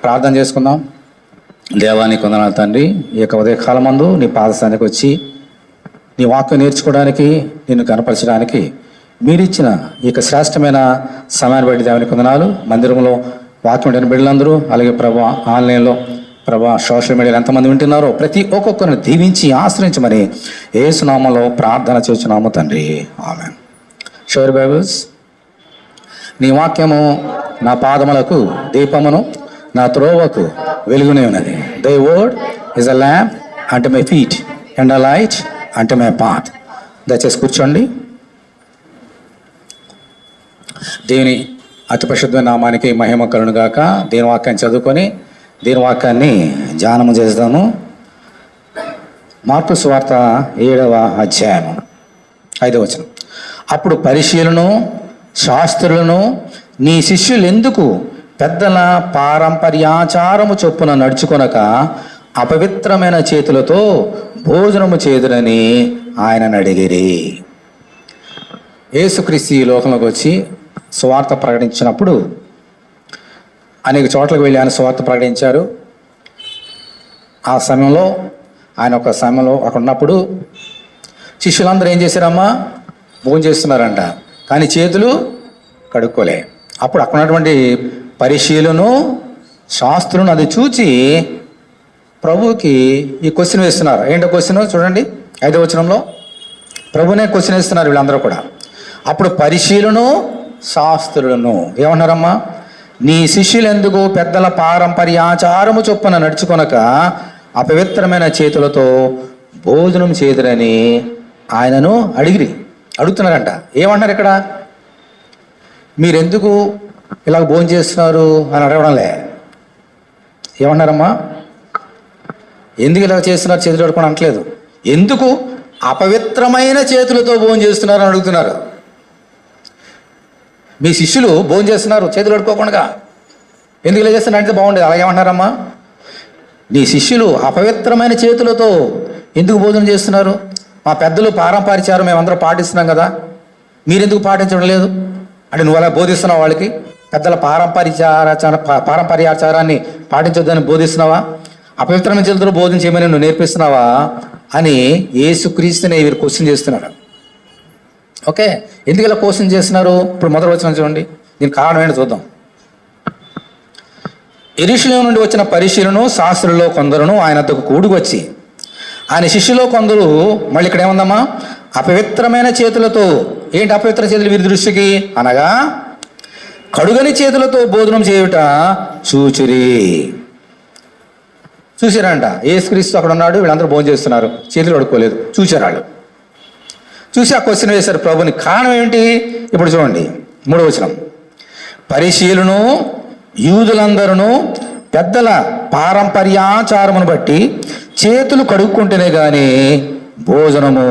ప్రార్థన చేసుకుందాం. దేవానికి వందనాలు తండ్రి. ఈ యొక్క ఉదయకాలం మందు నీ పాదస్థానికి వచ్చి నీ వాక్యం నేర్చుకోవడానికి, నిన్ను కనపరచడానికి మీరిచ్చిన ఈ యొక్క శ్రేష్టమైన సమయాన్ని బట్టి దేవానికి వందనాలు. మందిరంలో వాక్యం వింటున్న బిడ్డలందరూ, అలాగే ప్రభా ఆన్లైన్లో ప్రభా సోషల్ మీడియాలో ఎంతమంది వింటున్నారో ప్రతి ఒక్కొక్కరిని దీవించి ఆశ్రయించమని యేసు నామములో ప్రార్థన చేస్తున్నాము తండ్రి. ఆమేన్. షోర్ బైబిల్స్. నీ వాక్యము నా పాదములకు దీపమును, నా త్రోవకు వెలుగునే ఉన్నది. The word is a lamp unto my feet and a light unto my path. దయచేసి కూర్చోండి. దేవుని అతి పరిశుద్ధమైన నామానికి మహిమ కలుగును గాక. దీని వాక్యాన్ని చదువుకొని దీని వాక్యాన్ని ధ్యానము చేస్తాము. మార్కు సువార్త 7వ అధ్యాయము 5వ వచనం. అప్పుడు పరిశీలను శాస్త్రులను నీ శిష్యులు ఎందుకు పెద్దల పారంపర్యాచారము చొప్పున నడుచుకొనక అపవిత్రమైన చేతులతో భోజనము చేదురని ఆయనను అడిగిరి. యేసుక్రీస్తు ఈ లోకంలోకి వచ్చి సువార్త ప్రకటించినప్పుడు అనేక చోట్లకు వెళ్ళి ఆయన సువార్త ప్రకటించారు. ఆ సమయంలో ఆయన ఒక సమయంలో అక్కడ ఉన్నప్పుడు శిష్యులందరూ ఏం చేశారమ్మా? భోజనం చేస్తున్నారంట, కానీ చేతులు కడుక్కోలే. అప్పుడు అక్కడ ఉన్నటువంటి పరిశీలను శాస్త్రులను అది చూచి ప్రభువుకి ఈ క్వశ్చన్ వేస్తున్నారు. ఏంటో క్వశ్చన్ చూడండి, 5వ వచనంలో ప్రభునే క్వశ్చన్ వేస్తున్నారు వీళ్ళందరూ కూడా. అప్పుడు పరిశీలను శాస్త్రులను ఏమన్నారమ్మా? నీ శిష్యులు ఎందుకు పెద్దల పారంపర్యాచారము చొప్పున నడుచుకొనక అపవిత్రమైన చేతులతో భోజనం చేదురని ఆయనను అడుగుతున్నారంట. ఏమన్నారు ఇక్కడ? మీరెందుకు ఇలా భోజనం చేస్తున్నారు అని అడగడంలే. ఏమన్నారమ్మా? ఎందుకు ఇలా చేస్తున్నారు చేతులు కడుక్కోవడం అనట్లేదు. ఎందుకు అపవిత్రమైన చేతులతో భోజనం చేస్తున్నారు అని అడుగుతున్నారు. మీ శిష్యులు భోజనం చేస్తున్నారు చేతులు కడుక్కోకుండా, ఎందుకు ఇలా చేస్తున్నారు అంటే బాగుండేది. అలాగేమంటారమ్మా? నీ శిష్యులు అపవిత్రమైన చేతులతో ఎందుకు భోజనం చేస్తున్నారు? మా పెద్దలు పారంపర్యాచారం మేమందరం పాటిస్తున్నాం కదా, మీరెందుకు పాటించడం లేదు అంటే నువ్వు అలా బోధిస్తున్నావు వాళ్ళకి? పెద్దల పారంపర్యాచారాన్ని పాటించొద్దని బోధిస్తున్నావా? అపవిత్రమైన చేతులతో భోజనం చేయమని నువ్వు నేర్పిస్తున్నావా అని యేసుక్రీస్తుని వీరు క్వశ్చన్ చేస్తున్నారు. ఓకే, ఎందుకు ఇలా క్వశ్చన్ చేస్తున్నారు? ఇప్పుడు మొదటి వచనం చూడండి, దీనికి కారణం ఏంటో చూద్దాం. యెరూషలేము నుండి వచ్చిన పరిశీలను శాస్త్రులలో కొందరును ఆయన వద్దకు కూడుకు వచ్చి, ఆయన శిష్యులో కొందరు, మళ్ళీ ఇక్కడ ఏముందమ్మా? అపవిత్రమైన చేతులతో. ఏంటి అపవిత్ర చేతులు వీరి దృష్టికి? అనగా కడుగని చేతులతో భోజనం చేయుట చూసారంట. యేసుక్రీస్తు అక్కడ ఉన్నాడు, వీళ్ళందరూ భోజనం చేస్తున్నారు, చేతులు కడుక్కోలేదు. చూశారు వాళ్ళు. చూసి ఆ క్వశ్చన్ వేశారు ప్రభుని. కారణం ఏంటి? ఇప్పుడు చూడండి 3వ వచనం. పరిశీలను యూదులందరూ పెద్దల పారంపర్యాచారమును బట్టి చేతులు కడుక్కుంటేనే కానీ భోజనము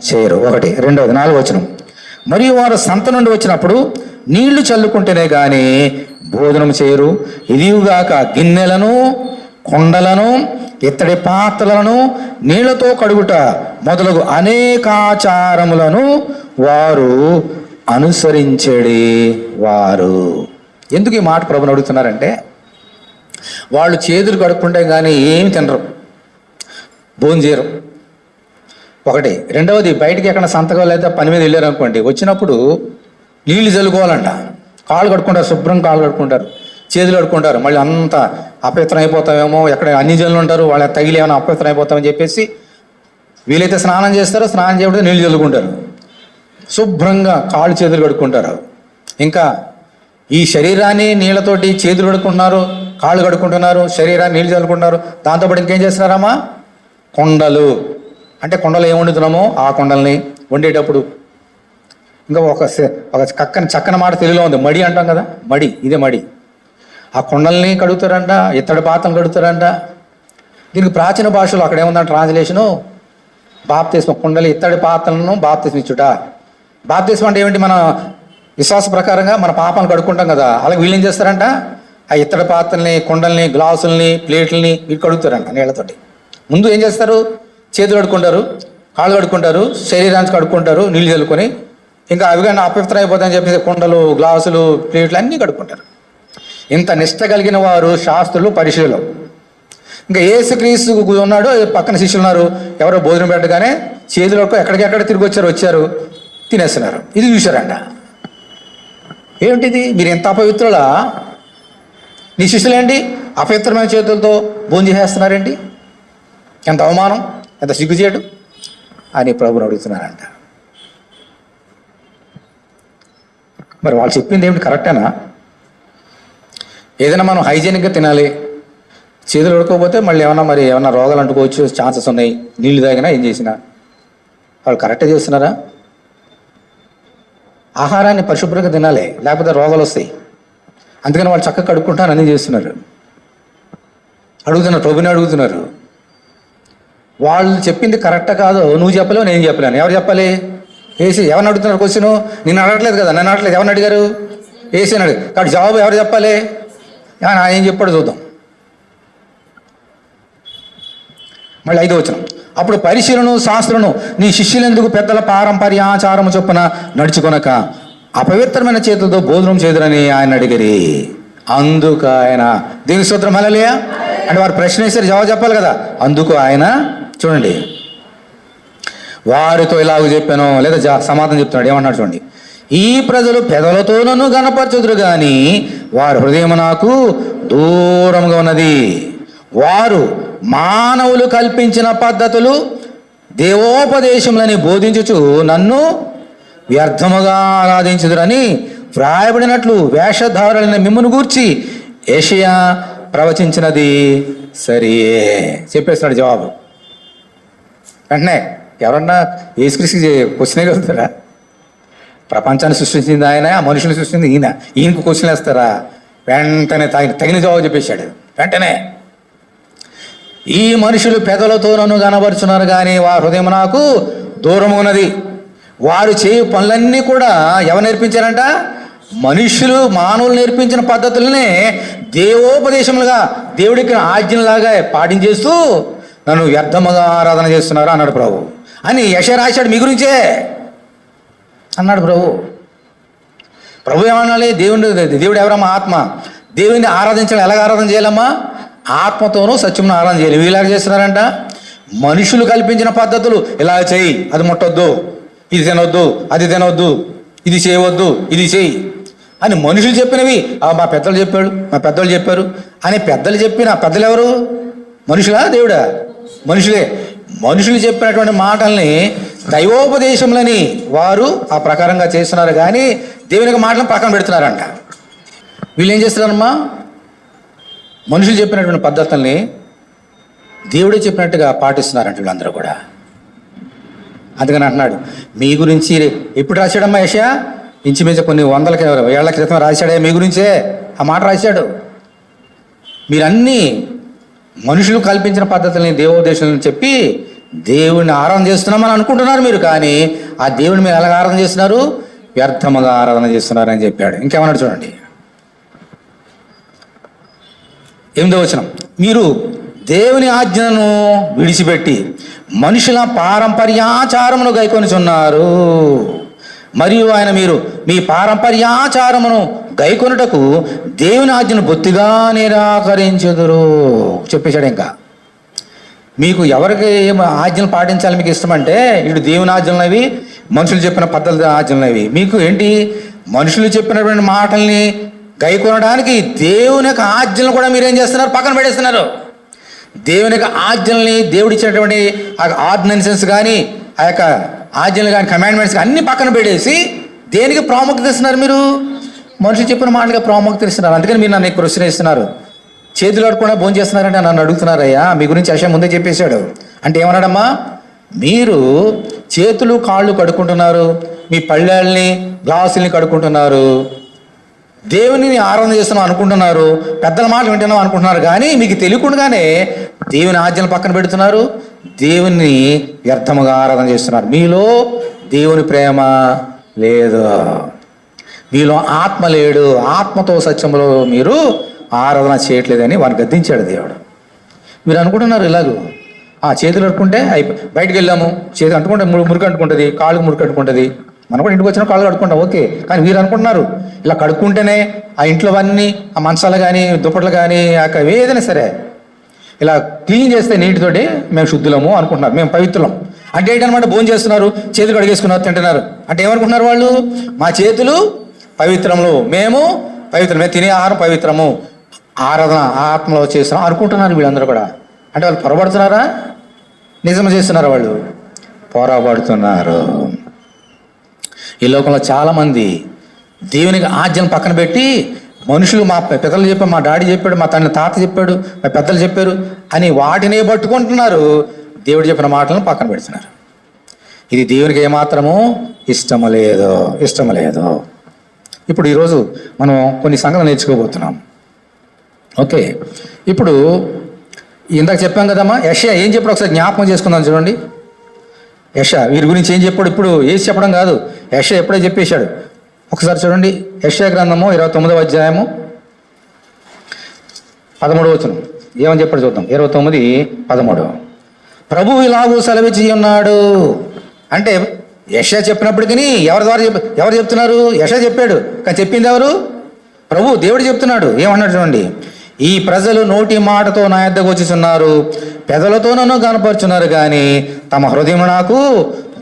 చేయరు. 1. 2. 4వ వచనం. మరియు వారు సంత నుండి వచ్చినప్పుడు నీళ్లు చల్లుకుంటేనే కానీ భోజనం చేయరు. ఇదిగాక గిన్నెలను, కొండలను, ఇత్తడి పాత్రలను నీళ్లతో కడుగుట మొదలగు అనేకాచారములను వారు అనుసరించేది వారు. ఎందుకు ఈ మాట ప్రభుని అడుగుతున్నారంటే, వాళ్ళు చేతులు కడుక్కుంటే కానీ ఏమి తినరు, భోజనం చేయరు. 1. 2వది, బయటికి ఎక్కడ సంతకం లేదా పని మీద వెళ్ళారు అనుకోండి, వచ్చినప్పుడు నీళ్లు చల్లుకోవాలంట. కాళ్ళు కడుక్కుంటారు, శుభ్రం కాళ్ళు కడుక్కుంటారు, చేతులు కడుక్కుంటారు. మళ్ళీ అంతా అపవిత్రం అయిపోతామేమో, ఎక్కడ అన్ని జనులు ఉంటారు, వాళ్ళ తగిలి ఏమైనా అపవిత్రం అయిపోతామని చెప్పేసి వీలైతే స్నానం చేస్తారో, స్నానం చేయకపోతే నీళ్ళు చల్లుకుంటారు, శుభ్రంగా కాళ్ళు చేతులు కడుక్కుంటారు. ఇంకా ఈ శరీరాన్ని నీళ్ళతోటి చేతులు కడుక్కుంటున్నారు, కాళ్ళు కడుక్కుంటున్నారు, శరీరాన్ని నీళ్ళు చల్లుకుంటున్నారు. దాంతోపాటు ఇంకేం చేస్తున్నారమ్మా? కొండలు అంటే కొండలు ఏం వండుతున్నామో ఆ కొండల్ని వండేటప్పుడు ఇంకా ఒక చక్కని మాట తెలుగులో ఉంది, మడి అంటాం కదా, మడి. ఇదే మడి. ఆ కొండల్ని కడుగుతారంట, ఇత్తడి పాత్రలు కడుగుతారంట. దీనికి ప్రాచీన భాషలో అక్కడ ఏముందంటే ట్రాన్స్లేషను బాప్తిస్మం. కుండలి ఇత్తడి పాత్రలను బాప్తిస్మం ఇచ్చుట. బాప్తిస్మం అంటే ఏమిటి? మన విశ్వాస ప్రకారంగా మన పాపాలను కడుక్కుంటాం కదా, అలాగే వీళ్ళు ఏం చేస్తారంట? ఆ ఇత్తడి పాత్రల్ని, కుండల్ని, గ్లాసుల్ని, ప్లేట్లని వీళ్ళు కడుగుతారంట నీళ్ళతోటి. ముందు ఏం చేస్తారు? చేతులు కడుక్కుంటారు, కాళ్ళు కడుక్కుంటారు, శరీరానికి కడుక్కుంటారు నీళ్ళు చల్లుకొని. ఇంకా అవి కానీ అపవిత్రం అయిపోతాయని చెప్పేసి కుండలు, గ్లాసులు, ప్లేట్లు అన్నీ కడుక్కుంటారు. ఇంత నిష్ట కలిగిన వారు శాస్త్రులు, పరిశీలు. ఇంకా యేసుక్రీస్తు ఉన్నాడు, పక్కన శిష్యులు ఉన్నారు. ఎవరో భోజనం పెట్టగానే చేతులు ఎక్కడికెక్కడ తిరిగి వచ్చారు, తినేస్తున్నారు. ఇది చూశారంట. ఏమిటిది, మీరు ఎంత అపవిత్రులా, నీ శిష్యులేంటి అపవిత్రమైన చేతులతో భోజనం చేసేస్తున్నారేంటి, ఎంత అవమానం, ఎంత సిగ్గుచేటు అని ప్రభుని అడుగుతున్నారంట. మరి వాళ్ళు చెప్పింది ఏమిటి, కరెక్టేనా? ఏదైనా మనం హైజీనిక్గా తినాలి, చేతులు ఉడకపోతే మళ్ళీ ఏమన్నా రోగాలు అంటుకోవచ్చు, ఛాన్సెస్ ఉన్నాయి. నీళ్లు తాగినా ఏం చేసినా వాళ్ళు కరెక్టే చేస్తున్నారా? ఆహారాన్ని పరిశుభ్రంగా తినాలి, లేకపోతే రోగాలు వస్తాయి. అందుకని వాళ్ళు చక్కగా కడుక్కుంటారు, అన్నీ చేస్తున్నారు. ప్రభుని అడుగుతున్నారు. వాళ్ళు చెప్పింది కరెక్టా కాదు నువ్వు చెప్పలేవు, నేను చెప్పలేను. ఎవరు చెప్పాలి? ఎవరిని అడుగుతున్నారు క్వశ్చన్? నేను అడగట్లేదు కదా, నన్ను అడగట్లేదు. ఎవరిని అడిగారు? ఏసీని అడిగారు. కాబట్టి జవాబు ఎవరు చెప్పాలి? ఏం చెప్పాడు చూద్దాం. మళ్ళీ 5వ వచనం. అప్పుడు పరిశీలను శాస్త్రులను నీ శిష్యులెందుకు పెద్దల పారంపర్యాచారము చొప్పున నడుచుకొనక అపవిత్రమైన చేతులతో భోజనం చేదురని ఆయన అడిగిరి. అందుకు ఆయన, దీని స్తోత్రం హల్లెలూయా. అంటే వారు ప్రశ్న వేసారు, జవాబు చెప్పాలి కదా. అందుకు ఆయన చూడండి వారితో ఇలాగ చెప్పాను, లేదా సమాధానం చెప్తున్నాడు. ఏమన్నాడు చూడండి. ఈ ప్రజలు పెదలతో నన్ను గణపరచుదురు గాని వారి హృదయం నాకు దూరంగా ఉన్నది. వారు మానవులు కల్పించిన పద్ధతులు దేవోపదేశములని బోధించుచు నన్ను వ్యర్థముగా ఆరాధించుదురని వ్రాయబడినట్లు వేషధారులైన మిమ్మును గూర్చి యెషయా ప్రవచించినది సరియే. చెప్పేస్తున్నాడు జవాబు. వెంటనే ఎవరన్నా యేసుక్రీస్తుకి క్వశ్చనే కలుగుతారా? ప్రపంచాన్ని సృష్టించింది ఆయన, మనుషులు సృష్టించింది ఈయనకు క్వశ్చన్ వేస్తారా? వెంటనే తగిన జవాబు చెప్పేశాడు. వెంటనే ఈ మనుషులు పెదలతో నన్ను కనబరుచున్నారు కానీ వారి హృదయం నాకు దూరం ఉన్నది. వారు చేయు పనులన్నీ కూడా ఎవరు నేర్పించారంట? మనుషులు, మానవులు నేర్పించిన పద్ధతులనే దేవోపదేశములుగా, దేవుడికి ఆజ్ఞలాగా పాటించేస్తూ నన్ను వ్యర్థముగా ఆరాధన చేస్తున్నారు అన్నాడు ప్రభు. అని యెషయా రాశాడు మీ గురించే అన్నాడు ప్రభు. ప్రభు ఏమనాలి? దేవుడు ఎవరమ్మా? ఆత్మ. దేవుడిని ఆరాధించాలి. ఎలాగ ఆరాధన చేయాలమ్మా? ఆత్మతోనూ సత్యమును ఆరాధన చేయాలి. వీళ్ళగా చేస్తున్నారంట. మనుషులు కల్పించిన పద్ధతులు, ఇలా చేయి, అది ముట్టొద్దు, ఇది తినొద్దు, అది తినొద్దు, ఇది చేయవద్దు, ఇది చేయి అని మనుషులు చెప్పినవి. మా పెద్దలు చెప్పాడు, మా పెద్దలు చెప్పారు అని పెద్దలు చెప్పిన పెద్దలు ఎవరు? మనుషులా, దేవుడా? మనుషులే. మనుషులు చెప్పినటువంటి మాటల్ని దైవోపదేశములని వారు ఆ ప్రకారంగా చేస్తున్నారు కానీ దేవునికి మాటలను పక్కన పెడుతున్నారంట. వీళ్ళు ఏం చేస్తున్నారమ్మా? మనుషులు చెప్పినటువంటి పద్ధతుల్ని దేవుడే చెప్పినట్టుగా పాటిస్తున్నారంట వీళ్ళందరూ కూడా. అందుకని అంటున్నాడు మీ గురించి. ఎప్పుడు రాశాడమ్మా యెషయా? ఇంచుమించు కొన్ని ఏళ్ల క్రితం రాశాడే మీ గురించే ఆ మాట రాశాడు. మీరన్నీ మనుషులు కల్పించిన పద్ధతుల్ని దేవోపదేశాలను చెప్పి దేవుడిని ఆరాధన చేస్తున్నామని అనుకుంటున్నారు మీరు, కానీ ఆ దేవుడిని మీరు ఎలాగ ఆరాధన చేస్తున్నారు? వ్యర్థముగా ఆరాధన చేస్తున్నారని చెప్పాడు. ఇంకేమన్నాడు చూడండి 8వ వచనం. మీరు దేవుని ఆజ్ఞను విడిచిపెట్టి మనుషుల పారంపర్యాచారమును గైకొనుచున్నారు. మరియు ఆయన మీరు మీ పారంపర్యాచారమును గైకొనుటకు దేవుని ఆజ్ఞను బొత్తిగా నిరాకరించుదురు చెప్పేశాడు. ఇంకా మీకు ఎవరికి ఆజ్ఞలు పాటించాలి మీకు ఇష్టమంటే, ఇటు దేవుని ఆజ్ఞలవి, మనుషులు చెప్పిన పద్ధతుల ఆజ్ఞలవి. మీకు ఏంటి? మనుషులు చెప్పినటువంటి మాటల్ని గైకొనడానికి దేవుని యొక్క ఆజ్ఞలను కూడా మీరేం చేస్తున్నారు? పక్కన పెడేస్తున్నారు. దేవుని యొక్క ఆజ్ఞల్ని, దేవుడు ఇచ్చినటువంటి ఆ ఆర్డినెన్సెస్ కానీ, ఆ యొక్క ఆజ్ఞలు కానీ, కమాండ్మెంట్స్ కానీ అన్ని పక్కన పెట్టేసి దేనికి ప్రాముఖ్యత ఇస్తున్నారు? మీరు మనుషులు చెప్పిన మాటలుగా ప్రాముఖ్యత ఇస్తున్నారు. అందుకని మీరు నన్ను ప్రశ్న ఇస్తున్నారు. చేతులు అడగకుండా భోజనం చేస్తున్నారంటే నన్ను అడుగుతున్నారయ్యా. మీ గురించి యెషయా ముందే చెప్పేశాడు. అంటే ఏమన్నాడమ్మా? మీరు చేతులు కాళ్ళు కడుక్కుంటున్నారు, మీ పళ్ళని గ్లాసుల్ని కడుక్కుంటున్నారు, దేవుని ఆరాధన చేస్తున్నాం అనుకుంటున్నారు, పెద్దల మాటలు వింటున్నాం అనుకుంటున్నారు, కానీ మీకు తెలియకుండానే దేవుని ఆజ్ఞలు పక్కన పెడుతున్నారు, దేవుని వ్యర్థముగా ఆరాధన చేస్తున్నారు. మీలో దేవుని ప్రేమ లేదు, మీలో ఆత్మ లేడు, ఆత్మతో సత్యంలో మీరు ఆరాధన చేయట్లేదని వారిని గద్దించాడు దేవుడు. మీరు అనుకుంటున్నారు ఇలాగూ చేతులు అడుకుంటే బయటకు వెళ్ళాము, చేతులు అంటుకుంటే మురికి అంటుకుంటుంది, కాళ్ళకు మురికి అంటుకుంటుంది, మనం కూడా ఇంటికి వచ్చిన కాళ్ళు కడుక్కుంటాం, ఓకే. కానీ వీరు అనుకుంటున్నారు ఇలా కడుక్కుంటేనే ఆ ఇంట్లోవన్నీ, ఆ మంచాలు కానీ దుప్పట్లు కానీ ఏదైనా సరే ఇలా క్లీన్ చేస్తే నీటితోటి మేము శుద్ధులము అనుకుంటున్నారు, మేము పవిత్రులం. అంటే ఏంటనమాట, భోజనం చేస్తున్నారు, చేతులు కడిగేసుకున్నారు, తింటున్నారు. అంటే ఏమనుకుంటున్నారు వాళ్ళు, మా చేతులు పవిత్రములు, మేము పవిత్రం, మేము తినే ఆహారం పవిత్రము, ఆరాధన ఆత్మలో చేస్తున్నాం అనుకుంటున్నారు వీళ్ళందరూ కూడా. అంటే వాళ్ళు పొరపడుతున్నారా, నిజం చేస్తున్నారా? వాళ్ళు పొరపడుతున్నారు. ఈ లోకంలో చాలామంది దేవునికి ఆజ్ఞను పక్కన పెట్టి మనుషులు, మా పెద్దలు చెప్పారు, మా డాడీ చెప్పాడు, మా తాత చెప్పాడు, మా పెద్దలు చెప్పారు అని వాటినే పట్టుకుంటున్నారు. దేవుడు చెప్పిన మాటలను పక్కన పెడుతున్నారు. ఇది దేవునికి ఏమాత్రమూ ఇష్టం లేదు. ఇప్పుడు ఈరోజు మనం కొన్ని సంగతులు నేర్చుకోబోతున్నాం. ఓకే, ఇప్పుడు ఇందాక చెప్పాం కదమ్మా, యెషయా ఏం చెప్పాడు ఒకసారి జ్ఞాపకం చేసుకుందాం. చూడండి, యెషయా వీరి గురించి ఏం చెప్పాడు. ఇప్పుడు ఏసి చెప్పడం కాదు, యెషయా ఎప్పుడే చెప్పేశాడు. ఒకసారి చూడండి, యెషయా గ్రంథము 29వ అధ్యాయము 13వ వచనం ఏమని చెప్పాడు చూద్దాం. 29:13 ప్రభువు ఇలాగూ సెలవిచ్చి ఉన్నాడు. అంటే యెషయా చెప్పినప్పటికీ ఎవరు చెప్తున్నారు? యెషయా చెప్పాడు, కానీ చెప్పింది ఎవరు? ప్రభు, దేవుడు చెప్తున్నాడు. ఏమన్నాడు చూడండి, ఈ ప్రజలు నోటి మాటతో నా యొద్దకు వచ్చుచున్నారు, పెదలతో నన్ను కనపరుచున్నారు, కానీ తమ హృదయం నాకు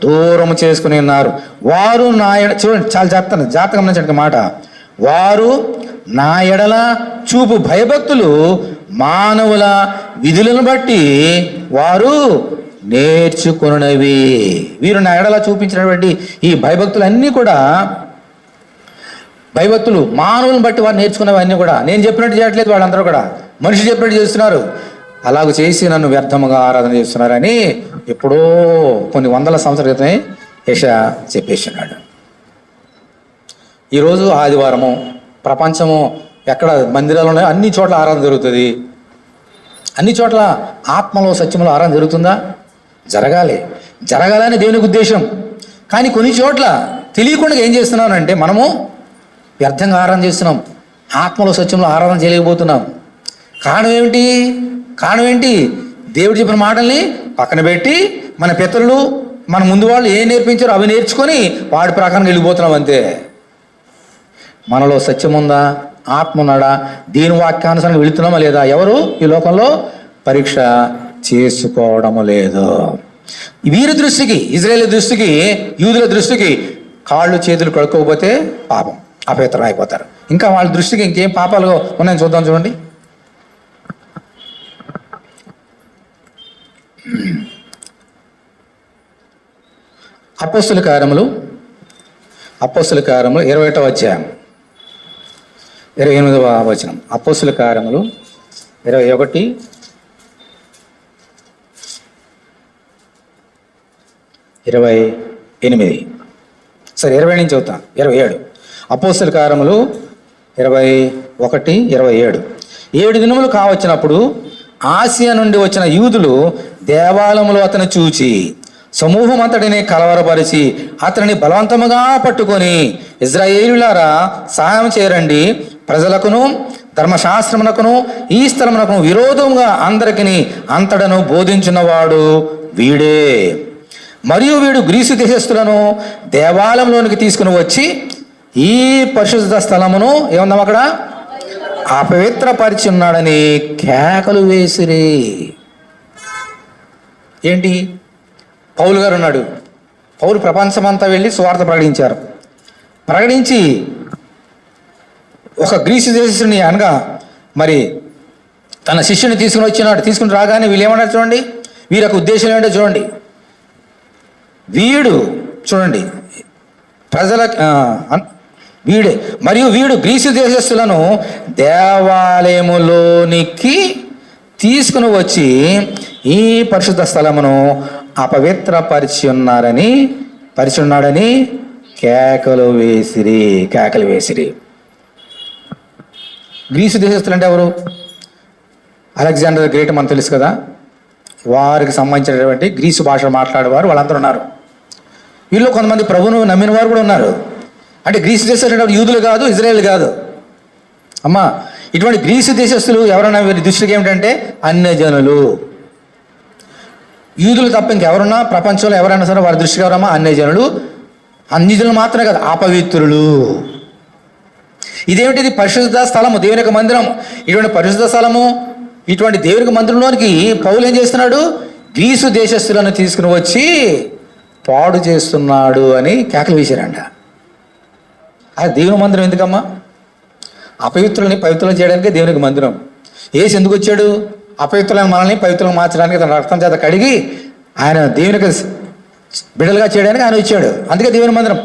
దూరం చేసుకుని ఉన్నారు. వారు నా చూడండి, చాలా జాగ్రత్తగా గమనించండి మాట. వారు నా ఎడల చూపు భయభక్తులు మానవుల విధులను బట్టి వారు నేర్చుకున్నవి. వీరు నా ఎడల చూపించినటువంటి ఈ భయభక్తులు అన్నీ కూడా, భయభక్తులు మానవులను బట్టి వారు నేర్చుకున్నవన్నీ కూడా నేను చెప్పినట్టు చేయట్లేదు, వాళ్ళందరూ కూడా మనిషి చెప్పినట్టు చేస్తున్నారు. అలాగ చేసి నన్ను వ్యర్థముగా ఆరాధన చేస్తున్నారని ఎప్పుడో కొన్ని వందల సంవత్సరాల క్రితమే యెషయా చెప్పేసినాడు. ఈరోజు ఆదివారము ప్రపంచము ఎక్కడ మందిరాలు ఉన్నాయో అన్ని చోట్ల ఆరాధన జరుగుతుంది. అన్ని చోట్ల ఆత్మలో సత్యంలో ఆరాధన జరుగుతుందా? జరగాలని దేవునికి ఉద్దేశం. కానీ కొన్ని చోట్ల తెలియకుండా ఏం చేస్తున్నానంటే మనము వ్యర్థంగా ఆరాధన చేస్తున్నాం, ఆత్మలో సత్యంలో ఆరాధన చేయలేకపోతున్నాం. కారణం ఏంటి? దేవుడు చెప్పిన మాటల్ని పక్కన పెట్టి మన పితరులు, మన ముందు వాళ్ళు ఏం నేర్పించారో అవి నేర్చుకొని వాడి ప్రకారం వెళ్ళిపోతున్నాం అంతే. మనలో సత్యం ఉందా, ఆత్మ ఉన్నాడా, దేని వాక్యానుసారం వెళుతున్నామా లేదా? ఎవరు ఈ లోకంలో పరీక్ష చేసుకోవడము లేదు. వీరి దృష్టికి, ఇజ్రాయేల్ దృష్టికి, యూదుల దృష్టికి కాళ్ళు చేతులు కడుక్కోకపోతే పాపం, అపవిత్రం అయిపోతారు. ఇంకా వాళ్ళ దృష్టికి ఇంకేం పాపాలు ఉన్నాయని చూద్దాం. చూడండి, అపోస్తుల కార్యములు 21వ అధ్యాయం 28వ వచనం. అపోస్తుల కార్యములు 21:28. సరే, 20 నుంచి చదువుతా. 27 అపోస్తుల కార్యములు 21:27. 7 దినములు కావచ్చినప్పుడు ఆసియా నుండి వచ్చిన యూదులు దేవాలయంలో అతను చూచి సమూహం అంతటిని కలవరపరిచి అతనిని బలవంతముగా పట్టుకొని, ఇశ్రాయేలులారా సహాయం చేయరండి, ప్రజలకును ధర్మశాస్త్రమునకును ఈ స్థలమునకును విరోధముగా అందరికీ అంతటను బోధించున్నవాడు వీడే. మరియు వీడు గ్రీసు దేశస్థులను దేవాలయంలోనికి తీసుకుని వచ్చి ఈ పరిశుద్ధ స్థలమును ఏముందాం అక్కడ అపవిత్రపరిచి ఉన్నాడని కేకలు వేసిరి. ఏంటి? పౌలు గారు ఉన్నాడు. పౌలు ప్రపంచమంతా వెళ్ళి సువార్త ప్రకటించి ఒక గ్రీసు దేశస్తుని అనగా మరి తన శిష్యుని తీసుకుని రాగానే వీళ్ళు ఏమన్నారు చూడండి, వీరి యొక్క ఉద్దేశం ఏంటో చూడండి. చూడండి వీడే. మరియు వీడు గ్రీసు దేశస్తులను దేవాలయములోనికి తీసుకుని వచ్చి ఈ పరిశుద్ధ స్థలమును అపవిత్రపరిచి ఉన్నాడని కేకలు వేసిరి. గ్రీసు దేశస్తులు అంటే ఎవరు? అలెగ్జాండర్ గ్రేట్ మనకు తెలుసు కదా, వారికి సంబంధించినటువంటి గ్రీసు భాష మాట్లాడేవారు వాళ్ళందరూ ఉన్నారు. వీళ్ళు కొంతమంది ప్రభువును నమ్మిన వారు కూడా ఉన్నారు. అంటే గ్రీసు దేశస్తులు యూదులు కాదు, ఇజ్రాయేల్ కాదు అమ్మా. ఇటువంటి గ్రీసు దేశస్తులు ఎవరైనా వీరి దృష్టికి ఏమిటంటే అన్యజనులు. యూదులు తప్ప ఇంకెవరున్నా ప్రపంచంలో ఎవరైనా సరే వారి దృష్టికి ఎవరమ్మా? అన్యజనులు. అన్యజనులు మాత్రమే కాదు, అపవిత్రులు. ఇదేమిటిది? పరిశుద్ధ స్థలము, దేవుని యొక్క మందిరం. ఇటువంటి పరిశుద్ధ స్థలము, ఇటువంటి దేవుని యొక్క మందిరంలోనికి పౌలు ఏం చేస్తున్నాడు? గ్రీసు దేశస్తులను తీసుకుని వచ్చి పాడు చేస్తున్నాడు అని కేకలు వేశారంట. అది దేవుని మందిరం ఎందుకమ్మా? అపవిత్రులని పవిత్రులు చేయడానికి దేవునికి మందిరం. యేసు ఎందుకు వచ్చాడు? అపవిత్రులైన మనల్ని పవిత్రులను మార్చడానికి, తన రక్తం చేత కడిగి ఆయన దేవునికి బిడ్డలుగా చేయడానికి ఆయన వచ్చాడు. అందుకే దేవుని మందిరం.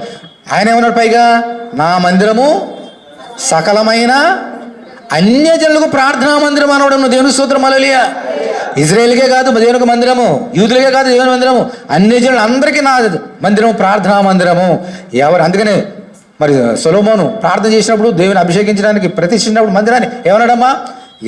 ఆయన ఏమన్నాడు పైగా? నా మందిరము సకలమైన అన్యజనులకు ప్రార్థనా మందిరం అనవడం. దేవుని స్తోత్రం, హల్లెలూయా. ఇజ్రాయేల్కే కాదు దేవునికి మందిరము, యూదులకే కాదు దేవుని మందిరము, అన్యజనులు అందరికీ నా మందిరము ప్రార్థనా మందిరము. ఎవరు? అందుకనే మరి సొలొమోను ప్రార్థన చేసినప్పుడు, దేవుని అభిషేకించడానికి ప్రతిష్ఠించినప్పుడు మందిరాన్ని ఏమన్నాడమ్మా?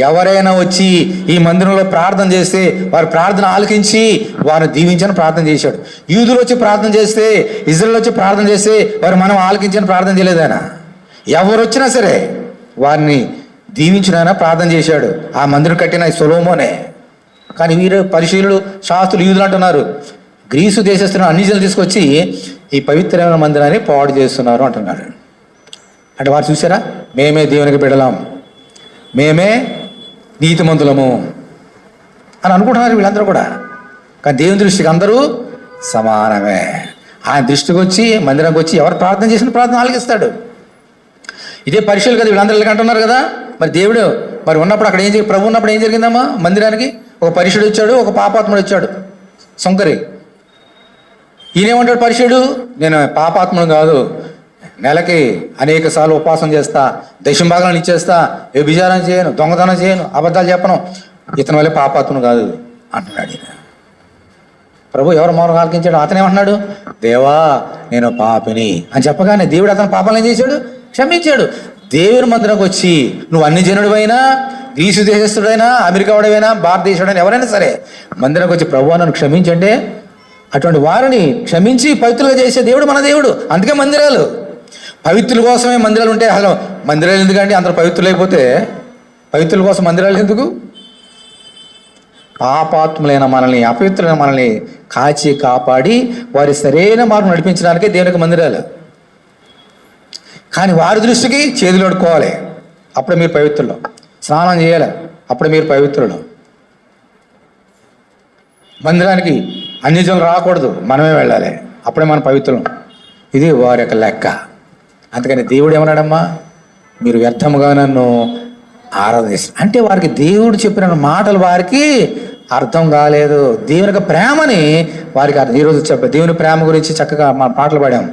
ఎవరైనా వచ్చి ఈ మందిరంలో ప్రార్థన చేస్తే వారి ప్రార్థన ఆలకించి వారిని దీవించని ప్రార్థన చేశాడు. యూదులు వచ్చి ప్రార్థన చేస్తే, ఇజ్రాయేల్ వచ్చి ప్రార్థన చేస్తే వారు మనం ఆలకించని ప్రార్థన చేయలేదు ఆయన. ఎవరు వచ్చినా సరే వారిని దీవించిన ఆయన ప్రార్థన చేశాడు. ఆ మందిరం కట్టిన సొలొమోనే. కానీ వీరు పరిశీలులు, శాస్త్రులు, యూదులు అంటున్నారు గ్రీసు దేశస్తున్న అన్యజనులు తీసుకొచ్చి ఈ పవిత్రమైన మందిరాన్ని పాడు చేస్తున్నారు అంటున్నారు. అంటే వారు చూసారా? మేమే దేవునికి బిడ్డలాం, మేమే నీతిమంతులము అని అనుకుంటున్నారు వీళ్ళందరూ కూడా. కానీ దేవుని దృష్టికి అందరూ సమానమే. ఆయన దృష్టికి వచ్చి మందిరానికి వచ్చి ఎవరు ప్రార్థన చేసిన ప్రార్థన ఆలకిస్తాడు. ఇదే పరిశీలు కదా వీళ్ళందరూ ఇలాగ అంటున్నారు కదా. మరి దేవుడు మరి ఉన్నప్పుడు అక్కడ ఏం ప్రభు ఉన్నప్పుడు ఏం జరిగిందమ్మా? మందిరానికి ఒక పరిశుడు వచ్చాడు, ఒక పాపాత్ముడు వచ్చాడు, సొంకరి. ఈయనేమంటాడు పరిశుడు? నేను పాపాత్ముడు కాదు, నెలకి అనేక సార్లు ఉపవాసం చేస్తా, దశంభాగాలను ఇచ్చేస్తా, వ్యభిచారం చేయను, దొంగతనం చేయను, అబద్ధాలు చెప్పను, ఇతని వల్లే పాపాత్ముడు కాదు అంటున్నాడు ఈయన. ప్రభు ఎవరు మౌనం ఆలకించాడు? అతనేమంటున్నాడు? దేవా నేను పాపిని అని చెప్పగానే దేవుడు అతని పాపాలు ఏం చేశాడు? క్షమించాడు. దేవుని మందిరంకి వచ్చి నువ్వు అన్యజనుడివైనా, గ్రీసు దేశస్తుడైనా, అమెరికా వాడైనా, భారతదేశుడైనా ఎవరైనా సరే మందిరంకి వచ్చి ప్రభు నన్ను క్షమించంటే అటువంటి వారిని క్షమించి పవిత్రులుగా చేసే దేవుడు మన దేవుడు. అందుకే మందిరాలు. పవిత్రుల కోసమే మందిరాలు ఉంటే అసలు మందిరాలు ఎందుకంటే అందరూ పవిత్రులైపోతే పవిత్రుల కోసం మందిరాలు ఎందుకు? పాపాత్ములైన మనల్ని, అపవిత్రులైన మనల్ని కాచి కాపాడి వారి సరైన మార్గం నడిపించడానికే దేవునికి మందిరాలు. కానీ వారి దృష్టికి చేతులు కడుక్కోవాలి, అప్పుడే మీరు పవిత్రులు. స్నానం చేయాలి, అప్పుడే మీరు పవిత్రులు. మందిరానికి అన్యజనులు రాకూడదు, మనమే వెళ్ళాలి, అప్పుడే మనం పవిత్రులం. ఇది వారి యొక్క లెక్క. అందుకని దేవుడు ఏమన్నాడమ్మా? మీరు వ్యర్థముగా నన్ను ఆరాధిస్తారు అంటే వారికి దేవుడు చెప్పిన మాటలు వారికి అర్థం కాలేదు. దేవుని యొక్క ప్రేమని వారికి ఈరోజు దేవుని ప్రేమ గురించి చక్కగా మా పాటలు పాడాం.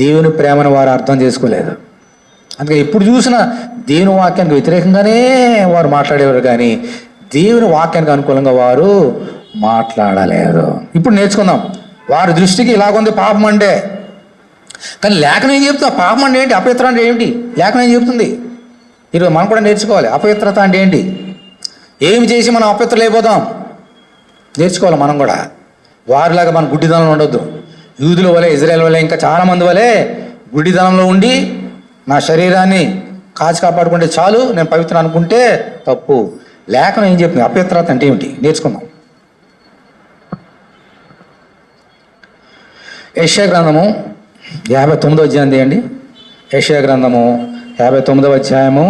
దేవుని ప్రేమను వారు అర్థం చేసుకోలేదు. అందుకే ఎప్పుడు చూసినా దేవుని వాక్యానికి వ్యతిరేకంగానే వారు మాట్లాడేవారు, కానీ దేవుని వాక్యానికి అనుకూలంగా వారు మాట్లాడలేదు. ఇప్పుడు నేర్చుకుందాం. వారి దృష్టికి ఇలాగుంది పాపం అంటే. కానీ లేఖనం ఏం చెప్తుంది? పాపం అంటే ఏంటి? అపవిత్ర అంటే ఏంటి? లేఖనం ఏం చెప్తుంది? ఈరోజు మనం కూడా నేర్చుకోవాలి. అపవిత్రత అంటే ఏంటి? ఏమి చేసి మనం అపవిత్రులు అయిపోతాం నేర్చుకోవాలి మనం కూడా. వారిలాగా మనం గుడ్డిదనంలో ఉండొద్దు. యూదుల వలె, ఇజ్రాయేల్ వలె, ఇంకా చాలామంది వలె గుడ్డిదనంలో ఉండి నా శరీరాన్ని కాచి కాపాడుకుంటే చాలు నేను పవిత్ర అనుకుంటే తప్పు. లేఖనం ఏం చెప్తుంది? అపవిత్రత అంటే ఏమిటి నేర్చుకుందాం. యెషయా గ్రంథము 59వ అధ్యాయం తీయండి. యెషయా గ్రంథము 59వ అధ్యాయము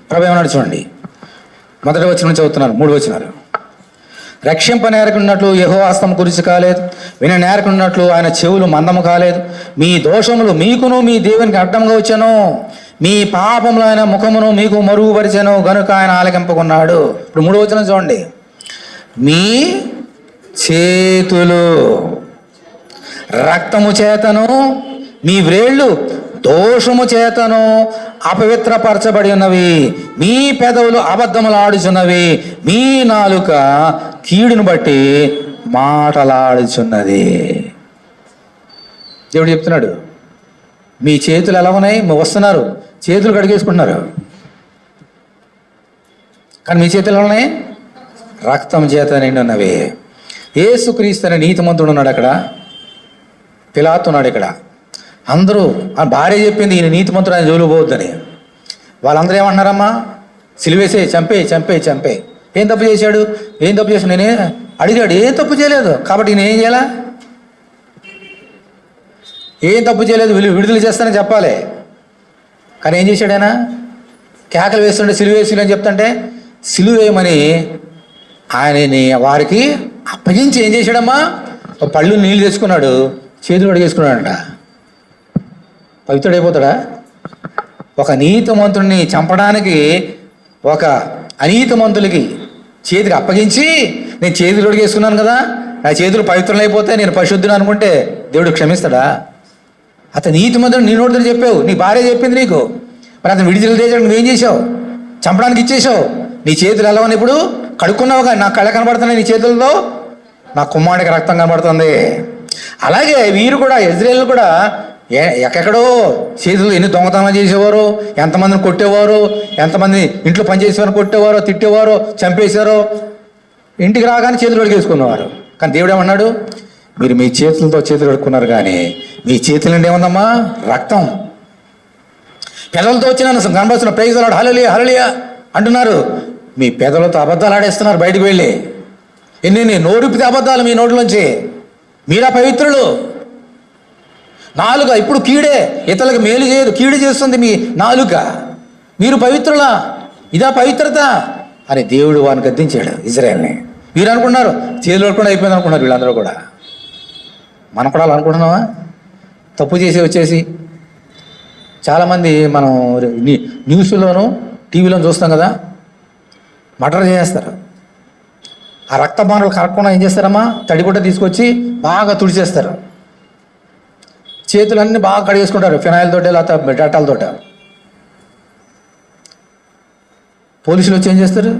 30 ఏమన్నాడు చూడండి. మొదటి వచనం చదువుతున్నారు, 3 వచనాలు. రక్షింప నేరకున్నట్లు యెహోవా హస్తం కురిసి కాలేదు, విన నేరకున్నట్లు ఆయన చెవులు మందము కాలేదు. మీ దోషములు మీకును మీ దేవునికి అడ్డంగా వచ్చాను, మీ పాపములు ఆయన ముఖమును మీకు మరుగుపరిచాను గనుక ఆయన ఆలకింపుకున్నాడు. ఇప్పుడు 3వ వచనం చూడండి. మీ చేతులు రక్తము చేతను, మీ వ్రేళ్ళు దోషము చేతను అపవిత్రపరచబడి ఉన్నవి, మీ పెదవులు అబద్ధములు ఆడుచున్నవి, మీ నాలుక కీడును బట్టి మాటలాడుచున్నది. దేవుడు చెప్తున్నాడు, మీ చేతులు ఎలా ఉన్నాయి? వస్తున్నారు, చేతులు కడిగేసుకుంటున్నారు, కానీ మీ చేతులు ఎలా ఉన్నాయి? రక్తం చేత నిండి ఉన్నవి. యేసుక్రీస్తు అనే నీతిమంతుడు ఉన్నాడు అక్కడ, పిలాతు ఉన్నాడు ఇక్కడ. అందరూ ఆ భార్య చెప్పింది ఈయన నీతిమంతుడు ఆయన జోలు పోవద్దని. వాళ్ళందరూ ఏమంటున్నారమ్మా, సిలువేసే, చంపే చంపే చంపే. ఏం తప్పు చేశాడు? ఏం తప్పు చేశాడు? నేనే అడిగాడు, ఏం తప్పు చేయలేదు కాబట్టి నేను ఏం చేయాలా? ఏం తప్పు చేయలేదు, విడుదల చేస్తానని చెప్పాలి. కానీ ఏం చేశాడు ఆయన? కేకలు వేస్తుంటే సిలువేసి అని చెప్తుంటే సిలువేయమని ఆయనని వారికి అప్పగించి ఏం చేశాడమ్మా, పళ్ళు నీళ్ళు తెచ్చుకున్నాడు, చేతులు అడిగేసుకున్నాడంట. పవిత్రుడైపోతాడా? ఒక నీతిమంతుడిని చంపడానికి ఒక అనీతిమంతులకి చేతికి అప్పగించి నేను చేతులు అడిగేసుకున్నాను కదా, నా చేతులు పవిత్రులైపోతే నేను పరిశుద్ధుని అనుకుంటే దేవుడు క్షమిస్తాడా? అతను నీతిమంతుడు, నీ నోటితో చెప్పావు, నీ భార్య చెప్పింది నీకు, మరి అతను విడుదల చేసాడు, నువ్వేం చేసావు? చంపడానికి ఇచ్చేసావు. నీ చేతులు ఎలా ఉన్నాయి ఇప్పుడు? కడుక్కున్నావుగా, నా కళ్ళ కనబడుతున్నాయి నీ చేతులతో, నా కుమారుడికి రక్తం కనబడుతుంది. అలాగే వీరు కూడా, ఇజ్రాయేల్ కూడా ఎక్కడెక్కడో చేతులు ఎన్ని దొంగతనాలు చేసేవారు, ఎంతమందిని కొట్టేవారు, ఎంతమంది ఇంట్లో పనిచేసేవారు కొట్టేవారో, తిట్టేవారో, చంపేశారో, ఇంటికి రాగానే చేతులు కడిగేసుకునేవారు. కానీ దేవుడు ఏమన్నాడు? మీరు మీ చేతులతో చేతులు కడుక్కున్నారు కానీ మీ చేతుల నుండి ఏముందమ్మా? రక్తం. పెదలతో వచ్చి నన్ను కనబడుతున్న ప్రైజ్ లార్డ్ హల్లెలూయా హల్లెలూయా అంటున్నారు, మీ పెదలతో అబద్ధాలు ఆడేస్తున్నారు బయటకు వెళ్ళి. ఎన్ని నోరుపితే అబద్ధాలు మీ నోట్లోంచి. మీరా పవిత్రులు. నాలుక ఇప్పుడు కీడే, ఇతరులకు మేలు చేయదు, కీడు చేస్తుంది మీ నాలుక. మీరు పవిత్రులా? ఇదా పవిత్రత అని దేవుడు వారిని గద్దించాడు ఇజ్రాయేల్ని. వీరు అనుకున్నారు చేతులు కూడా అయిపోయింది అనుకున్నారు వీళ్ళందరూ కూడా. మనం కూడా అలా అనుకుంటున్నావా? తప్పు చేసి వచ్చేసి చాలామంది మనం న్యూస్లోనూ టీవీలో చూస్తాం కదా, మర్డర్ చేస్తారు. ఆ రక్త బాణాలు కరగకుండా ఏం చేస్తారమ్మా, తడిగుడ్డ తీసుకొచ్చి బాగా తుడిచేస్తారు, చేతులన్నీ బాగా కడిగేసుకుంటారు ఫినాయిల్ తోట లేకపోతే డెటాల్ తోట. పోలీసులు వచ్చి ఏం చేస్తారు?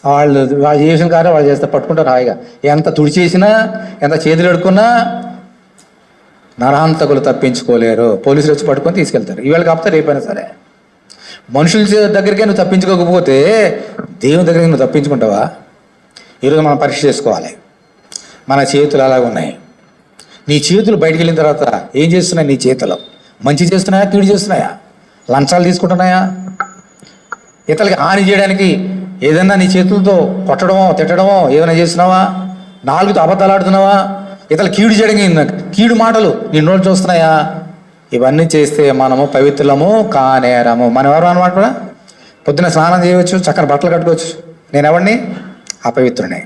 వాళ్ళు చేసిన కార్యం వాళ్ళు చేస్తారు, పట్టుకుంటారు హాయిగా. ఎంత తుడిచేసినా, ఎంత చేతులు అడుక్కున్నా నరహంతకులు తప్పించుకోలేరు. పోలీసులు వచ్చి పట్టుకొని తీసుకెళ్తారు. ఇవాళ కాకపోతే రేపైనా సరే. మనుషుల దగ్గరికే నువ్వు తప్పించుకోకపోతే దేవుని దగ్గరికి నువ్వు తప్పించుకుంటావా? ఈరోజు మనం పరీక్ష చేసుకోవాలి. మన చేతులు అలాగ ఉన్నాయి. నీ చేతులు బయటికి వెళ్ళిన తర్వాత ఏం చేస్తున్నాయి? నీ చేతులు మంచి చేస్తున్నాయా, కీడు చేస్తున్నాయా? లంచాలు తీసుకుంటున్నాయా? ఇతరులకి హాని చేయడానికి ఏదైనా నీ చేతులతో కొట్టడమో తిట్టడమో ఏమైనా చేస్తున్నావా? నాలుగుతో అబద్ధాలు ఆడుతున్నావా? ఇతరులు కీడు చేయడానికి కీడు మాటలు నీ నోటు చూస్తున్నాయా? ఇవన్నీ చేస్తే మనము పవిత్రులము కానేరము. మనం ఎవరు అనమాట? పొద్దున స్నానం చేయవచ్చు, చక్కని బట్టలు కట్టుకోవచ్చు. నేను ఎవరిని? అపవిత్రుని.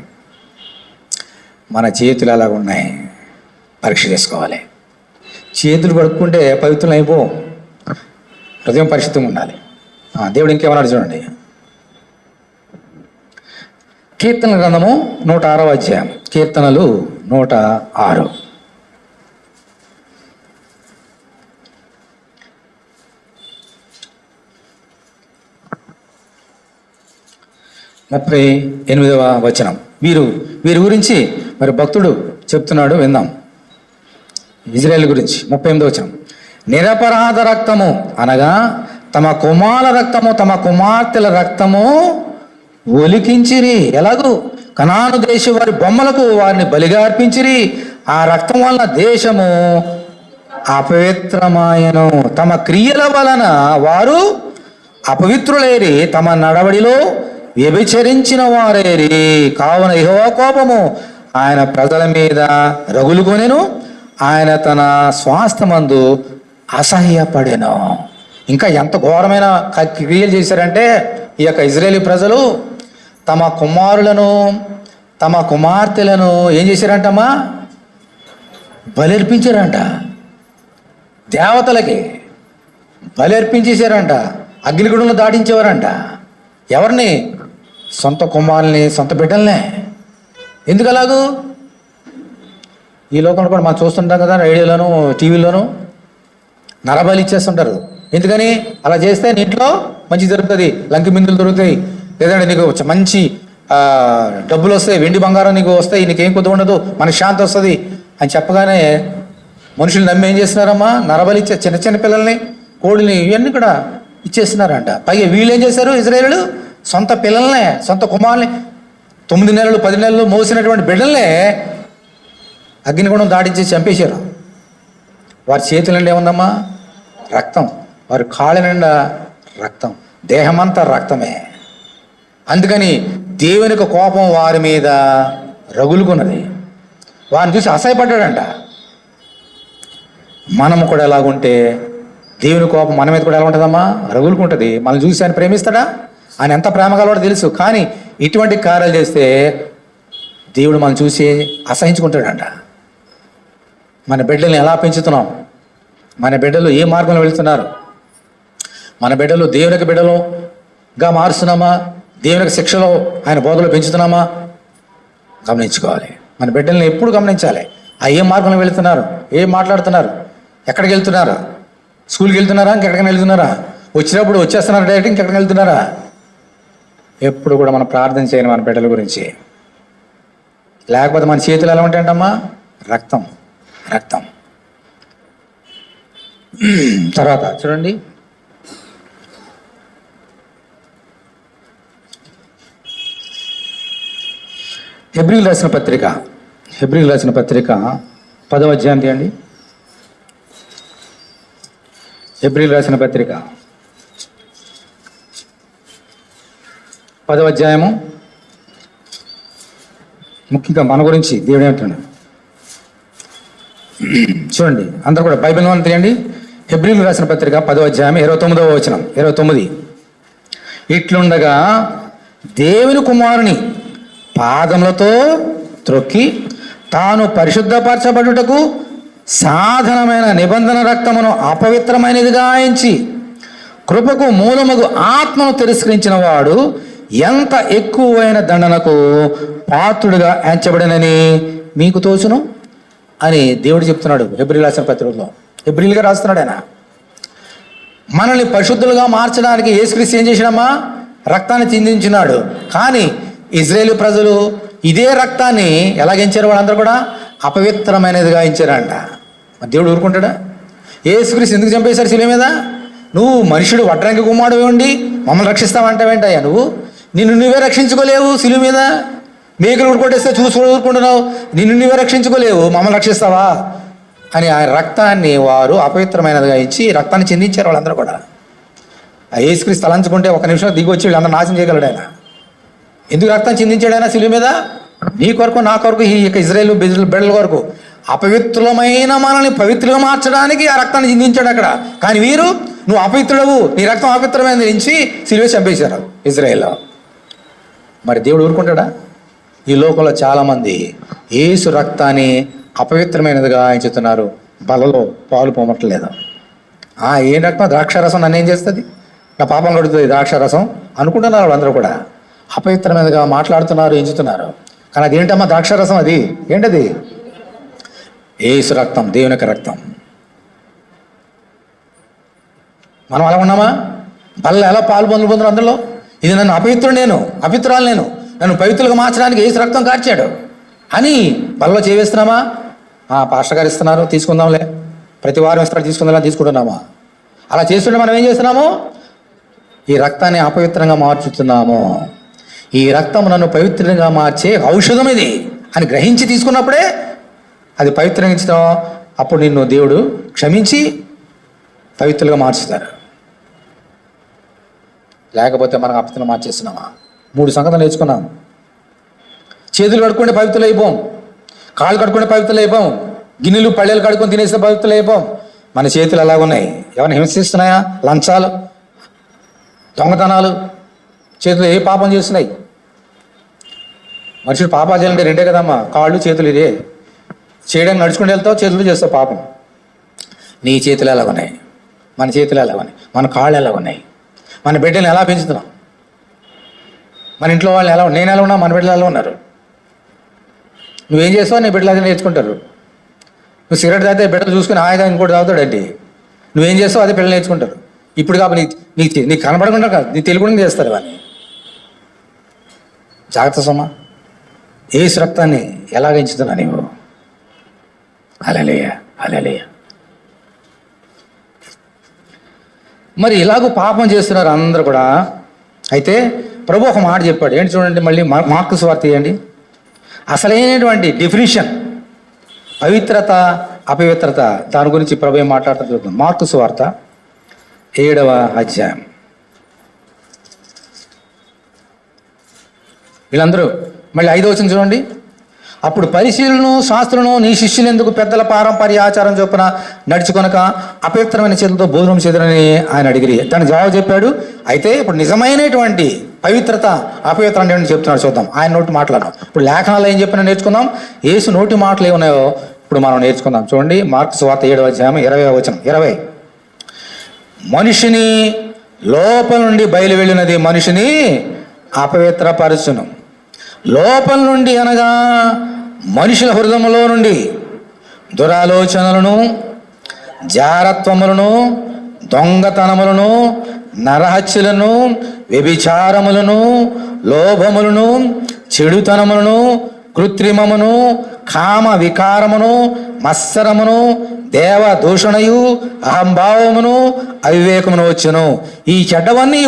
మన చేతులు అలాగ ఉన్నాయి, పరీక్ష చేసుకోవాలి. చేతులు కడుక్కుంటే పవిత్రులు అయిపో, హృదయం పరిశుద్ధంగా ఉండాలి. దేవుడు ఇంకేమన్నాడు చూడండి. కీర్తనల గ్రంథము 106వ అధ్యాయం. కీర్తనలు 106. ముప్పై 8వ వచనం. వీరి గురించి మరి భక్తుడు చెప్తున్నాడు, విందాం. ఇజ్రాయేల్ గురించి 38వ వచనం. నిరపరాధ రక్తము అనగా తమ కుమారుల రక్తము, తమ కుమార్తెల రక్తము ఒలికించిరి. ఎలాగూ కనాను దేశ వారి బొమ్మలకు వారిని బలిగా అర్పించిరి. ఆ రక్తం వలన దేశము అపవిత్రమాయను. తమ క్రియల వలన వారు అపవిత్రులేరి, తమ నడవడిలో వ్యభిచరించిన వారేరి. కావున యెహోవా కోపము ఆయన ప్రజల మీద రగులుకొనెను, ఆయన తన స్వాస్థమందు అసహ్యపడెను. ఇంకా ఎంత ఘోరమైన క్రియలు చేశారంటే ఈ యొక్క ఇజ్రాయేలీ ప్రజలు తమ కుమారులను, తమ కుమార్తెలను ఏం చేశారంటమ్మా? బలర్పించారంట. దేవతలకి బలర్పించేశారంట. అగ్నిగుండంలో దాటించేవారంట. ఎవరిని? సొంత కుమారుల్ని, సొంత బిడ్డల్నే. ఎందుకు అలాగూ? ఈ లోకంలో కూడా మనం చూస్తుంటాం కదా, రేడియోలోను టీవీలోను నరబలి ఇచ్చేస్తుంటారు. ఎందుకని? అలా చేస్తే నీ ఇంట్లో మంచి జరుగుతుంది, లంకి బిందులు దొరుకుతాయి, లేదంటే నీకు మంచి డబ్బులు వస్తాయి, వెండి బంగారం నీకు వస్తాయి, నీకేం కొద్ది ఉండదు, మనకి శాంతి వస్తుంది అని చెప్పగానే మనుషులు నమ్మి ఏం చేస్తున్నారమ్మా? నరబలి ఇచ్చే చిన్న చిన్న పిల్లల్ని, కోడిని, ఇవన్నీ కూడా ఇచ్చేస్తున్నారంట. పైగా వీళ్ళు ఏం చేశారు? ఇజ్రాయేలు సొంత పిల్లల్నే, సొంత కుమారుల్ని, 9 నెలలు 10 నెలలు మోసినటువంటి బిడ్డల్నే అగ్నిగుండం దాటించి చంపేశారు. వారి చేతుల నిండా ఏముందమ్మా? రక్తం. వారి కాళ్ళ నిండా రక్తం. దేహమంతా రక్తమే. అందుకని దేవునికి కోపం వారి మీద రగులుకున్నది. వారిని చూసి అసహ్యపడ్డాడంట. మనము కూడా ఎలాగుంటే దేవుని కోపం మన మీద కూడా ఎలా ఉంటుందమ్మా? రగులుకుంటుంది. మనం చూసి ఆయన ప్రేమిస్తాడా? ఆయన ఎంత ప్రేమ గలవాడో తెలుసు. కానీ ఇటువంటి కార్యాలు చేస్తే దేవుడు మనం చూసి అసహించుకుంటాడంట. మన బిడ్డల్ని ఎలా పెంచుతున్నాం? మన బిడ్డలు ఏ మార్గంలో వెళుతున్నారు? మన బిడ్డలు దేవునికి బిడ్డలుగా మారుస్తున్నామా? దేవునికి శిక్షలో ఆయన బోధలో పెంచుతున్నామా? గమనించుకోవాలి. మన బిడ్డల్ని ఎప్పుడు గమనించాలి. ఆ ఏ మార్గంలో వెళుతున్నారు? ఏం మాట్లాడుతున్నారు? ఎక్కడికి వెళ్తున్నారా? స్కూల్కి వెళ్తున్నారా? ఇంకెక్కడికైనా వెళ్తున్నారా? వచ్చినప్పుడు వచ్చేస్తున్నారా డైరెక్ట్? ఇంకెక్కడికి వెళ్తున్నారా? ఎప్పుడు కూడా మనం ప్రార్థన చేయను మన బిడ్డల గురించి. లేకపోతే మన చేతులు ఎలా ఉంటాయంటమ్మా? రక్తం రక్తం. తర్వాత చూడండి, హెబ్రీయులకు రాసిన పత్రిక 10వ అధ్యాయం తీయండి. హెబ్రీయులకు రాసిన పత్రిక 10వ అధ్యాయము. ముఖ్యంగా మన గురించి దేవుడు ఏమంటున్నాడు చూడండి. అందరూ కూడా బైబిల్ వాళ్ళు తీయండి. హెబ్రీయులకు రాసిన పత్రిక 10వ అధ్యాయం 29వ వచనం. 29. ఇట్లుండగా దేవుని కుమారుని పాదములతో త్రొక్కి తాను పరిశుద్ధపరచబడుటకు సాధనమైన నిబంధన రక్తమును అపవిత్రమైనదిగా ఎంచి కృపకు మూలముగు ఆత్మను తిరస్కరించిన వాడు ఎంత ఎక్కువైన దండనకు పాత్రుడిగా ఎంచబడినని మీకు తోచును అని దేవుడు చెప్తున్నాడు హెబ్రీయులకు రాసిన పత్రికలో. హెబ్రీయులుగా రాస్తున్నాడు ఆయన. మనల్ని పరిశుద్ధులుగా మార్చడానికి యేసుక్రీస్తు ఏం చేసినమ్మా? రక్తాన్ని చిందించినాడు. కానీ ఇజ్రాయేలు ప్రజలు ఇదే రక్తాన్ని ఎలాగించారు? వాళ్ళందరూ కూడా అపవిత్రమైనదిగా ఎంచారంట. దేవుడు ఊరుకుంటాడా? యేసుక్రీస్తు ఎందుకు చంపేశారు శిలువ మీద? నువ్వు మనుషుడు వడ్రంగి కుమారుడు ఉండి మమ్మల్ని రక్షిస్తావంటావేంటయ్యా? నిన్ను నువ్వే రక్షించుకోలేవు. శిలువ మీద మేకలు ఊరుకొట్టేస్తే చూసి ఊరుకుంటున్నావు. నిన్ను నువ్వే రక్షించుకోలేవు, మమ్మల్ని రక్షిస్తావా అని ఆయన రక్తాన్ని వారు అపవిత్రమైనదిగా ఇచ్చి రక్తాన్ని చిందించారు వాళ్ళందరూ కూడా. ఆ యేసుక్రీస్తు తలంచుకుంటే ఒక నిమిషం దిగి వచ్చి వీళ్ళందరూ నాశనం చేయగలడు ఆయన. ఎందుకు రక్తం చిందించాడు ఆయన శిలువ మీద? నీ కొరకు, నా కొరకు, ఈ యొక్క ఇజ్రాయేల్ బిడ్డల కొరకు. అపవిత్రమైన మనల్ని పవిత్రంగా మార్చడానికి ఆ రక్తాన్ని చిందించాడు అక్కడ. కానీ వీరు, నువ్వు అపవిత్రుడవు, నీ రక్తం అపవిత్రమైనది నుంచి శిలువ చంపేశారు ఇజ్రాయేల్లో. మరి దేవుడు ఊరుకుంటాడా? ఈ లోకంలో చాలామంది యేసు రక్తాన్ని అపవిత్రమైనదిగా ఎంచుతున్నారు. బలలో పాలు పొమ్మట్లేదు. ఏం రక్తం? ద్రాక్షారసం నన్ను ఏం చేస్తుంది? నా పాపం కడుగుతుంది ద్రాక్షారసం అనుకుంటున్నారు వాళ్ళందరూ కూడా. అపవిత్రమైనదిగా మాట్లాడుతున్నారు, ఎంచుతున్నారు. కానీ అది ఏంటమ్మా? ద్రాక్షారసం. అది ఏంటది? యేసు రక్తం, దేవుని యొక్క రక్తం. మనం అలా ఉన్నామా? బల్ల ఎలా పాలు పొందుతున్నారు అందులో? ఇది నన్ను అపవిత్రురాలు నేను నన్ను పవిత్రులుగా మార్చడానికి యేసు రక్తం కార్చాడు అని బల్లో చేవేస్తున్నామా? పాస్టర్ గారు ఇస్తున్నారు, తీసుకుందాంలే, ప్రతి వారం ఇస్తారు, తీసుకుంటున్నామా? అలా చేస్తుంటే మనం ఏం చేస్తున్నాము? ఈ రక్తాన్ని అపవిత్రంగా మార్చుతున్నాము. ఈ రక్తం నన్ను పవిత్రంగా మార్చే ఔషధం ఇది అని గ్రహించి తీసుకున్నప్పుడే అది పవిత్రంగా, అప్పుడు నిన్ను దేవుడు క్షమించి పవిత్రులుగా మార్చుతారు. లేకపోతే మనం అపవిత్రంగా మార్చేస్తున్నామా? 3 సంగతులు నేర్చుకున్నాం. చేతులు కడుక్కుంటే పవిత్రులు అయిపోం, కాళ్ళు కడుక్కుంటే పవిత్రులు అయిపోం, గిన్నెలు పళ్ళేలు కడుక్కొని తినేస్తే పవిత్రులు అయిపోం. మన చేతులు అలాగున్నాయి. ఎవరిని హింసిస్తున్నాయా? లంచాలు, దొంగతనాలు, చేతులు ఏ పాపం చేస్తున్నాయి? మనుషులు పాపాలు చేయాలంటే 2 కదమ్మా, కాళ్ళు చేతులు. ఇదే చేయడానికి నడుచుకుంటూ వెళ్తావు, చేతులు చేస్తావు పాపం. నీ చేతులు ఎలా ఉన్నాయి? మన చేతులు ఎలా ఉన్నాయి? మన కాళ్ళు ఎలా ఉన్నాయి? మన బిడ్డలు ఎలా పెంచుతున్నాం? మన ఇంట్లో వాళ్ళు ఎలా, నేను ఎలా ఉన్నా, మన బిడ్డలు ఎలా ఉన్నారు? నువ్వేం చేస్తావు? నీ బిడ్డలు అదే నేర్చుకుంటారు. నువ్వు సిగరెట్ తాగితే బిడ్డలు చూసుకుని హాయిగా ఇంకోటి తాగుతాడండి. నువ్వేం చేస్తావు? అదే పిల్లలు నేర్చుకుంటారు. ఇప్పుడు కాబట్టి నీకు కనపడకుండా కాదు, నీ తెలియకుండా చేస్తారు వాళ్ళని. జాగ్రత్త సమ్మా. యేసు రక్తాన్ని ఎలాగ ఎంచుతున్నా నీవు? హల్లెలూయా, హల్లెలూయా. మరి ఇలాగూ పాపం చేస్తున్నారు అందరూ కూడా. అయితే ప్రభు ఒక మాట చెప్పాడు. ఏంటి చూడండి, మళ్ళీ మార్కు సువార్త తీయండి. అసలైనటువంటి డెఫినిషన్ పవిత్రత, అపవిత్రత, దాని గురించి ప్రభు ఏం మాట్లాడుతూ చూద్దాం. మార్కు సువార్త 7వ అధ్యాయం వీళ్ళందరూ. మళ్ళీ 5వ వచనం చూడండి. అప్పుడు పరిశీలను శాస్త్రులను నీ శిష్యులు ఎందుకు పెద్దల పారంపర్య ఆచారం చొప్పున నడుచుకొనక అపవిత్రమైన చేతులతో భోజనం చేదురని ఆయన అడిగిరి. తను జవాబు చెప్పాడు. అయితే ఇప్పుడు నిజమైనటువంటి పవిత్రత అపవిత్రం అంటే చెప్తున్నాడు, చూద్దాం. ఆయన నోటి మాటలను ఇప్పుడు లేఖనాలు ఏం చెప్పినా నేర్చుకుందాం. యేసు నోటి మాటలు ఏమున్నాయో ఇప్పుడు మనం నేర్చుకుందాం. చూడండి, మార్కు సువార్త 7వ అధ్యాయం 20వ వచనం. 20 మనిషిని లోపల నుండి బయలు వెళ్ళినది మనిషిని అపవిత్రపరచును. లోపల నుండి అనగా మనుషుల హృదయంలో నుండి దురాలోచనలను, జారత్వములను, దొంగతనములను, నరహత్యలను, వ్యభిచారములను, లోభములను, చెడుతనములను, కృత్రిమమును, కామ వికారమును, మత్సరమును, దేవ దూషణయు, అహంభావమును, అవివేకమును వచ్చును. ఈ చెడ్డవన్నీ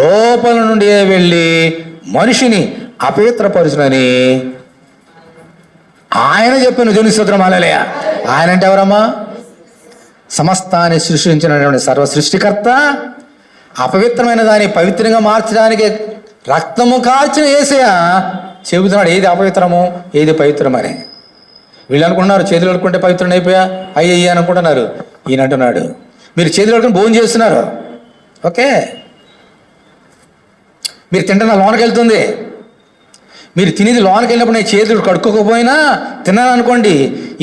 లోపల నుండి వెళ్ళి మనిషిని అపవిత్రపరుచునని ఆయన చెప్పిన దేవుని స్తోత్రం. హల్లెలూయా. ఆయన అంటే ఎవరమ్మా? సమస్తాన్ని సృష్టించినటువంటి సర్వ సృష్టికర్త. అపవిత్రమైన దాన్ని పవిత్రంగా మార్చడానికి రక్తము కార్చిన యేసయ్య చెబుతున్నాడు ఏది అపవిత్రము ఏది పవిత్రమని. వీళ్ళు అనుకుంటున్నారు చేతులు కడుక్కుంటే పవిత్రం అయిపోయా అయ్యి అనుకుంటున్నారు. ఈయన అంటున్నాడు మీరు చేతులు కడుక్కుని భోజనం చేస్తున్నారు, ఓకే, మీరు తింటున్న లోనకి వెళ్తుంది, మీరు తినేది లోనకి వెళ్ళినప్పుడు నేను చేతులు కడుక్కోకపోయినా తిన్నాను అనుకోండి,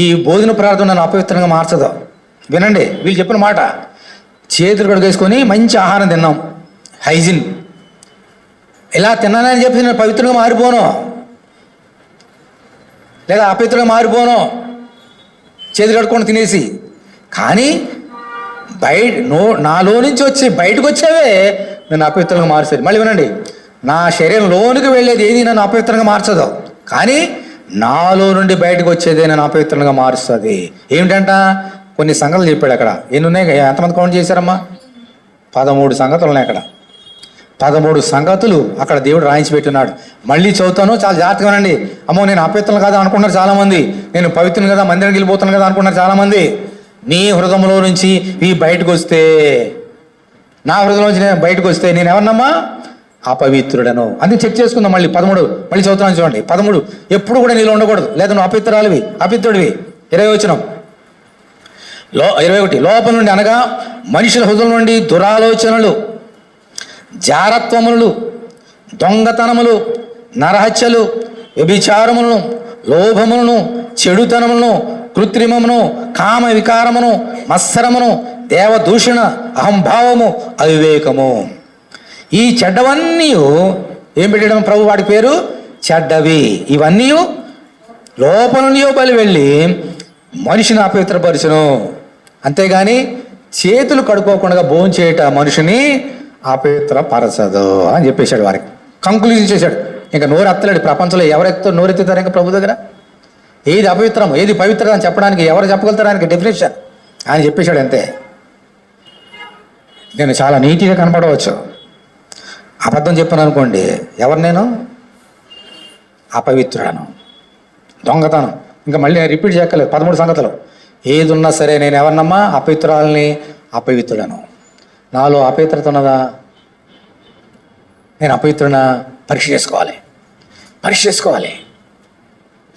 ఈ భోజన పదార్థం నన్ను అపవిత్రంగా మార్చదు. వినండి వీళ్ళు చెప్పిన మాట. చేతులు కడుగేసుకొని మంచి ఆహారం తిన్నాం, హైజీన్, ఇలా తిన్నానని చెప్పి నేను పవిత్రంగా మారిపోను లేదా అపవిత్రంగా మారిపోను చేతులు కడుక్కొని తినేసి. కానీ నాలో నుంచి వచ్చి బయటకు వచ్చేవే నన్ను అపవిత్రంగా మారుస్తుంది. మళ్ళీ వినండి, నా శరీరంలోనికి వెళ్ళేది ఏది నన్ను అపవిత్రంగా మార్చదు, కానీ నాలో నుండి బయటకు వచ్చేదే నన్ను అపవిత్రంగా మారుస్తుంది. ఏమిటంట? కొన్ని సంగతులు చెప్పాడు అక్కడ. ఎన్ని ఉన్నాయి? ఎంతమంది కౌంట్ చేశారమ్మా? 13 సంగతులు ఉన్నాయి అక్కడ. 13 సంగతులు అక్కడ దేవుడు రాయించి పెట్టున్నాడు. మళ్ళీ చదువుతాను, చాలా జాగ్రత్తగా వినండి. అమ్మో నేను అపవిత్రం కదా అనుకున్నారు చాలామంది, నేను పవిత్రం కదా మందిరానికి వెళ్ళిపోతాను కదా అనుకున్నారు చాలామంది. నీ హృదయంలో నుంచి ఈ బయటకు వస్తే, నా హృదయంలో నుంచి నేను బయటకు వస్తే నేను ఎవరినమ్మా? అపవిత్రుడను. అందుకే చెక్ చేసుకుందాం. మళ్ళీ 13 మళ్ళీ చదువుతున్నాను చూడండి. 13 ఎప్పుడు కూడా నీలో ఉండకూడదు, లేదా నువ్వు అపవిత్రాలివి, అపవిత్రుడివి. 20 వచనం 21 లోపల నుండి అనగా మనుషుల హృదయం నుండి దురాలోచనలు, జారత్వములు, దొంగతనములు, నరహత్యలు, వ్యభిచారములను, లోభములను, చెడుతనములను, కృత్రిమమును, కామ వికారమును, మత్సరమును, దేవదూషణ, అహంభావము, అవివేకము. ఈ చెడ్డవన్నీ ఏం పెట్టడం ప్రభు వాడి పేరు? చెడ్డవి. ఇవన్నీ లోపల నుండి బలి వెళ్ళి మనిషిని అపవిత్రపరచును. అంతేగాని చేతులు కడుక్కోకుండా భోజనం చేయట మనిషిని అపవిత్రపరచదు అని చెప్పేశాడు. వారికి కంక్లూజన్ చేశాడు. ఇంకా నోరు ఎత్తలేడు. ప్రపంచంలో ఎవరెత్తో నోరెత్తుతారు ఇంకా ప్రభు దగ్గర? ఏది అపవిత్రం ఏది పవిత్రం అని చెప్పడానికి ఎవరు చెప్పగలుగుతారు? ఆయనకి డెఫినేషన్ ఆయన చెప్పేశాడు అంతే. నేను చాలా నీట్గా కనపడవచ్చు, అబద్ధం చెప్పాను అనుకోండి, ఎవరు నేను? అపవిత్రుడను, దొంగతనం. ఇంకా మళ్ళీ నేను రిపీట్ చేయక్కర్లేదు. 13 సంగతులు. ఏది ఉన్నా సరే నేను ఎవరినమ్మా? అపవిత్రాలని, అపవిత్రుడను. నాలో అపవిత్రత ఉన్నదా? నేను అపవిత్రుడినా? పరీక్ష చేసుకోవాలి.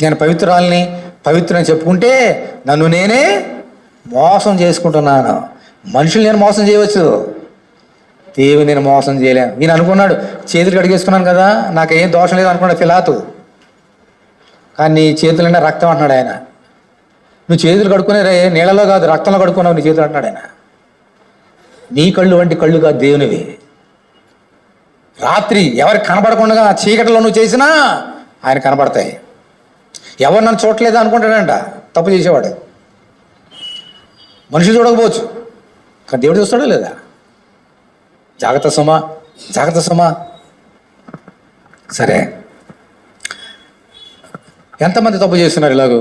నేను పవిత్రాలని, పవిత్రని చెప్పుకుంటే నన్ను నేనే మోసం చేసుకుంటున్నాను. మనుషులు నేను మోసం చేయవచ్చు, దేవుని నేను మోసం చేయలేను. నేను అనుకున్నాడు చేతులు కడిగేసుకున్నాను కదా, నాకేం దోషం లేదు అనుకున్నాడు పిలాతు. కానీ నీ చేతులు అంటే రక్తం అంటున్నాడు ఆయన. నువ్వు చేతులు కడుక్కునే నీళ్ళలో కాదు రక్తంలో కడుక్కున్నావు నీ చేతులు అంటున్నాడు ఆయన. నీ కళ్ళు వంటి కళ్ళు కాదు దేవునివి. రాత్రి ఎవరికి కనబడకుండా చీకటిలో నువ్వు చేసినా ఆయన కనబడతాయి. ఎవరు నన్ను చూడలేదు అనుకుంటాడంట తప్పు చేసేవాడు. మనిషి చూడకపోవచ్చు, కానీ దేవుడు చూస్తాడో లేదా? జాగ్రత్త సుమా. సరే, ఎంతమంది తప్పు చేస్తున్నారు ఇలాగూ?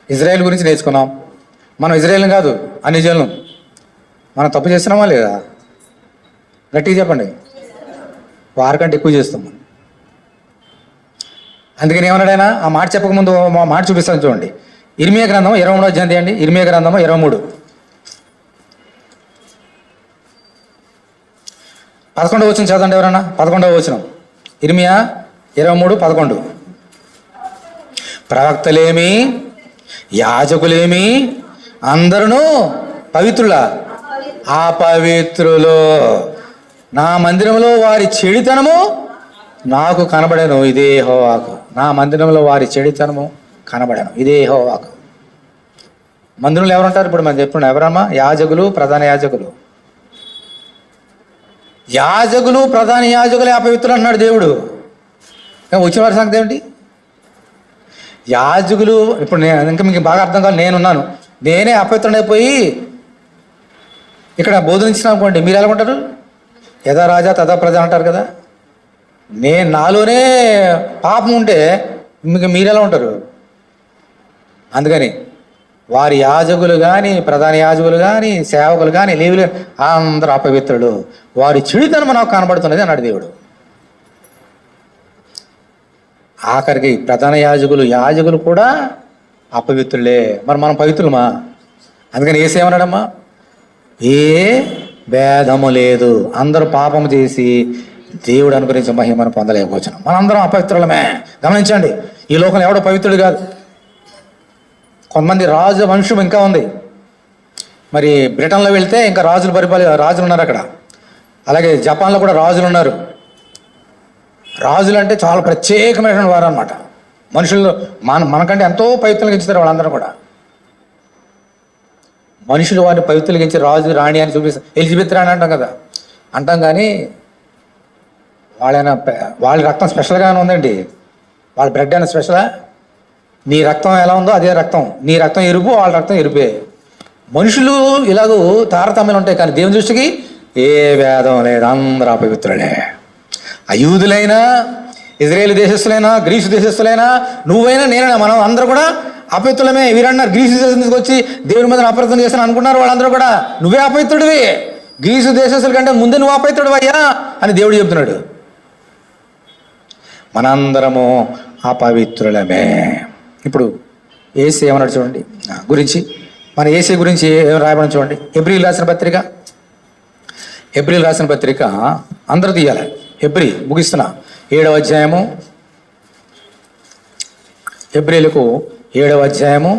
ఇజ్రాయెల్ గురించి నేర్చుకున్నాం. మనం ఇజ్రాయెల్ కాదు, అన్ని జనులు. మనం తప్పు చేస్తున్నామా లేదా? గట్టిగా చెప్పండి. వారికంటే ఎక్కువ చేస్తాం. అందుకని ఏమన్నాడు ఆయన? ఆ మాట చెప్పకముందు మా మాట చూపిస్తాను చూడండి. ఇర్మియా గ్రంథం 23వ అధ్యాయం తీయండి. ఇర్మియా గ్రంథము 23 11వ వచనం చదవండి ఎవరన్నా. 11వ వచనం ఇర్మియా 23:11. ప్రవక్తలేమి యాజకులేమి అందరూ పవిత్రులా? అపవిత్రులు. నా మందిరంలో వారి చెడితనము నాకు కనబడను, ఇదే యెహోవాకు. నా మందిరంలో వారి చెడితనము కనబడను, ఇదే యెహోవాకు. మందిరంలో ఎవరుంటారు ఇప్పుడు? మనం చెప్పుకున్నాం ఎవరమ్మా? యాజకులు, ప్రధాన యాజకులు. యాజకులు ప్రధాన యాజకులే అపవిత్రులు అన్నాడు దేవుడు. వచ్చిన వారి సంగతి ఏమిటి? యాజకులు ఇప్పుడు నేను ఇంకా మీకు బాగా అర్థం కావాలి. నేనున్నాను, నేనే అపవిత్రుడైపోయి ఇక్కడ బోధించిన అనుకోండి, మీరు ఎలా ఉంటారు? యథా రాజా తథా ప్రజ అంటారు కదా. నాలోనే పాపం ఉంటే మీకు మీరు ఎలా ఉంటారు? అందుకని వారి యాజకులు కానీ, ప్రధాన యాజకులు కానీ, సేవకులు కానీ, లేవులు అందరూ అపవిత్రులు, వారి చెడుతనం నాకు కనబడుతున్నది అన్నాడు దేవుడు. ఆఖరికి ప్రధాన యాజకులు కూడా అపవిత్రులే. మరి మనం పవిత్రులమా? అందుకని ఏసేమన్నాడమ్మా? ఏ భేదము లేదు, అందరూ పాపము చేసి దేవుడు అనుగ్రహించిన మహిమను పొందలేకపోతున్నాం. మనందరం అపవిత్రులమే. గమనించండి, ఈ లోకంలో ఎవడో పవిత్రుడు కాదు. కొంతమంది రాజు వంశం ఇంకా ఉంది. మరి బ్రిటన్లో వెళ్తే ఇంకా రాజులు ఉన్నారు అక్కడ. అలాగే జపాన్లో కూడా రాజులు ఉన్నారు. రాజులు అంటే చాలా ప్రత్యేకమైనటువంటి వారు అనమాట. మనుషులు మనకంటే ఎంతో పవిత్రంగా ఇచ్చారు వాళ్ళందరూ కూడా. మనుషులు వారిని పవిత్రులుగా ఇచ్చి రాజు రాణి అని చూపిస్తారు. ఎలిజబెత్ రాణి అంటాం కదా, అంటాం. కానీ వాళ్ళ రక్తం స్పెషల్గానే ఉందండి. వాళ్ళ బ్లడ్ అయినా స్పెషలా? నీ రక్తం ఎలా ఉందో అదే రక్తం. నీ రక్తం ఎరుపు, వాళ్ళ రక్తం ఎరుపే. మనుషులు ఇలాగూ తారతమ్యాలు ఉంటాయి, కానీ దేవుని దృష్టికి ఏ భేదం లేదు, అందరూ అపవిత్రులే. అయూదులైనా, ఇజ్రాయేల్ దేశస్తులైనా, గ్రీసు దేశస్తులైనా, నువ్వైనా నేనైనా, మనం అందరూ కూడా అపవిత్రులమే. వీరన్నారు గ్రీసు దేశం నుంచి వచ్చి దేవుని మీద అపవిత్రం చేస్తాను అనుకున్నారు వాళ్ళందరూ కూడా. నువ్వే అపవిత్రుడివి, గ్రీసు దేశస్తుల కంటే ముందే నువ్వు అపవిత్రుడు అయ్యా అని దేవుడు చెప్తున్నాడు. మనందరము అపవిత్రులమే. ఇప్పుడు ఏసీ ఏమన్నాడు చూడండి గురించి, మన ఏసీ గురించి ఏం రాయబడి చూడండి. హెబ్రీలు రాసిన పత్రిక అందరూ తీయాలి. హెబ్రీ ముగిస్తున్నా 7వ అధ్యాయము, హెబ్రీలకు 7వ అధ్యాయము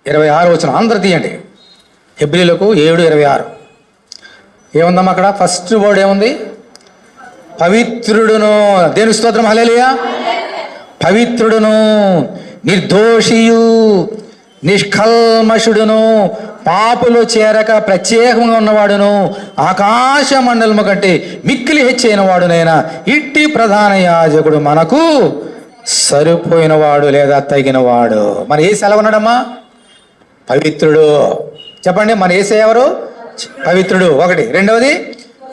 26వ వచనం అందరూ తీయండి. హెబ్రీలకు 7:26 ఏముందమ్మా అక్కడ? ఫస్ట్ వర్డ్ ఏముంది? పవిత్రుడును. దేని స్తోత్రం, హల్లెలూయా. పవిత్రుడును, నిర్దోషియు, నిష్కల్మషుడును, పాపులు చేరక ప్రత్యేకంగా ఉన్నవాడును, ఆకాశ మండలము కంటే మిక్కిలి హెచ్చైన వాడునైనా ఇట్టి ప్రధాన యాజకుడు మనకు సరిపోయినవాడు లేదా తగినవాడు. మన ఏసీ ఎలా ఉన్నాడమ్మా? పవిత్రుడు. చెప్పండి, మన ఏసీ ఎవరు? పవిత్రుడు. ఒకటి. రెండవది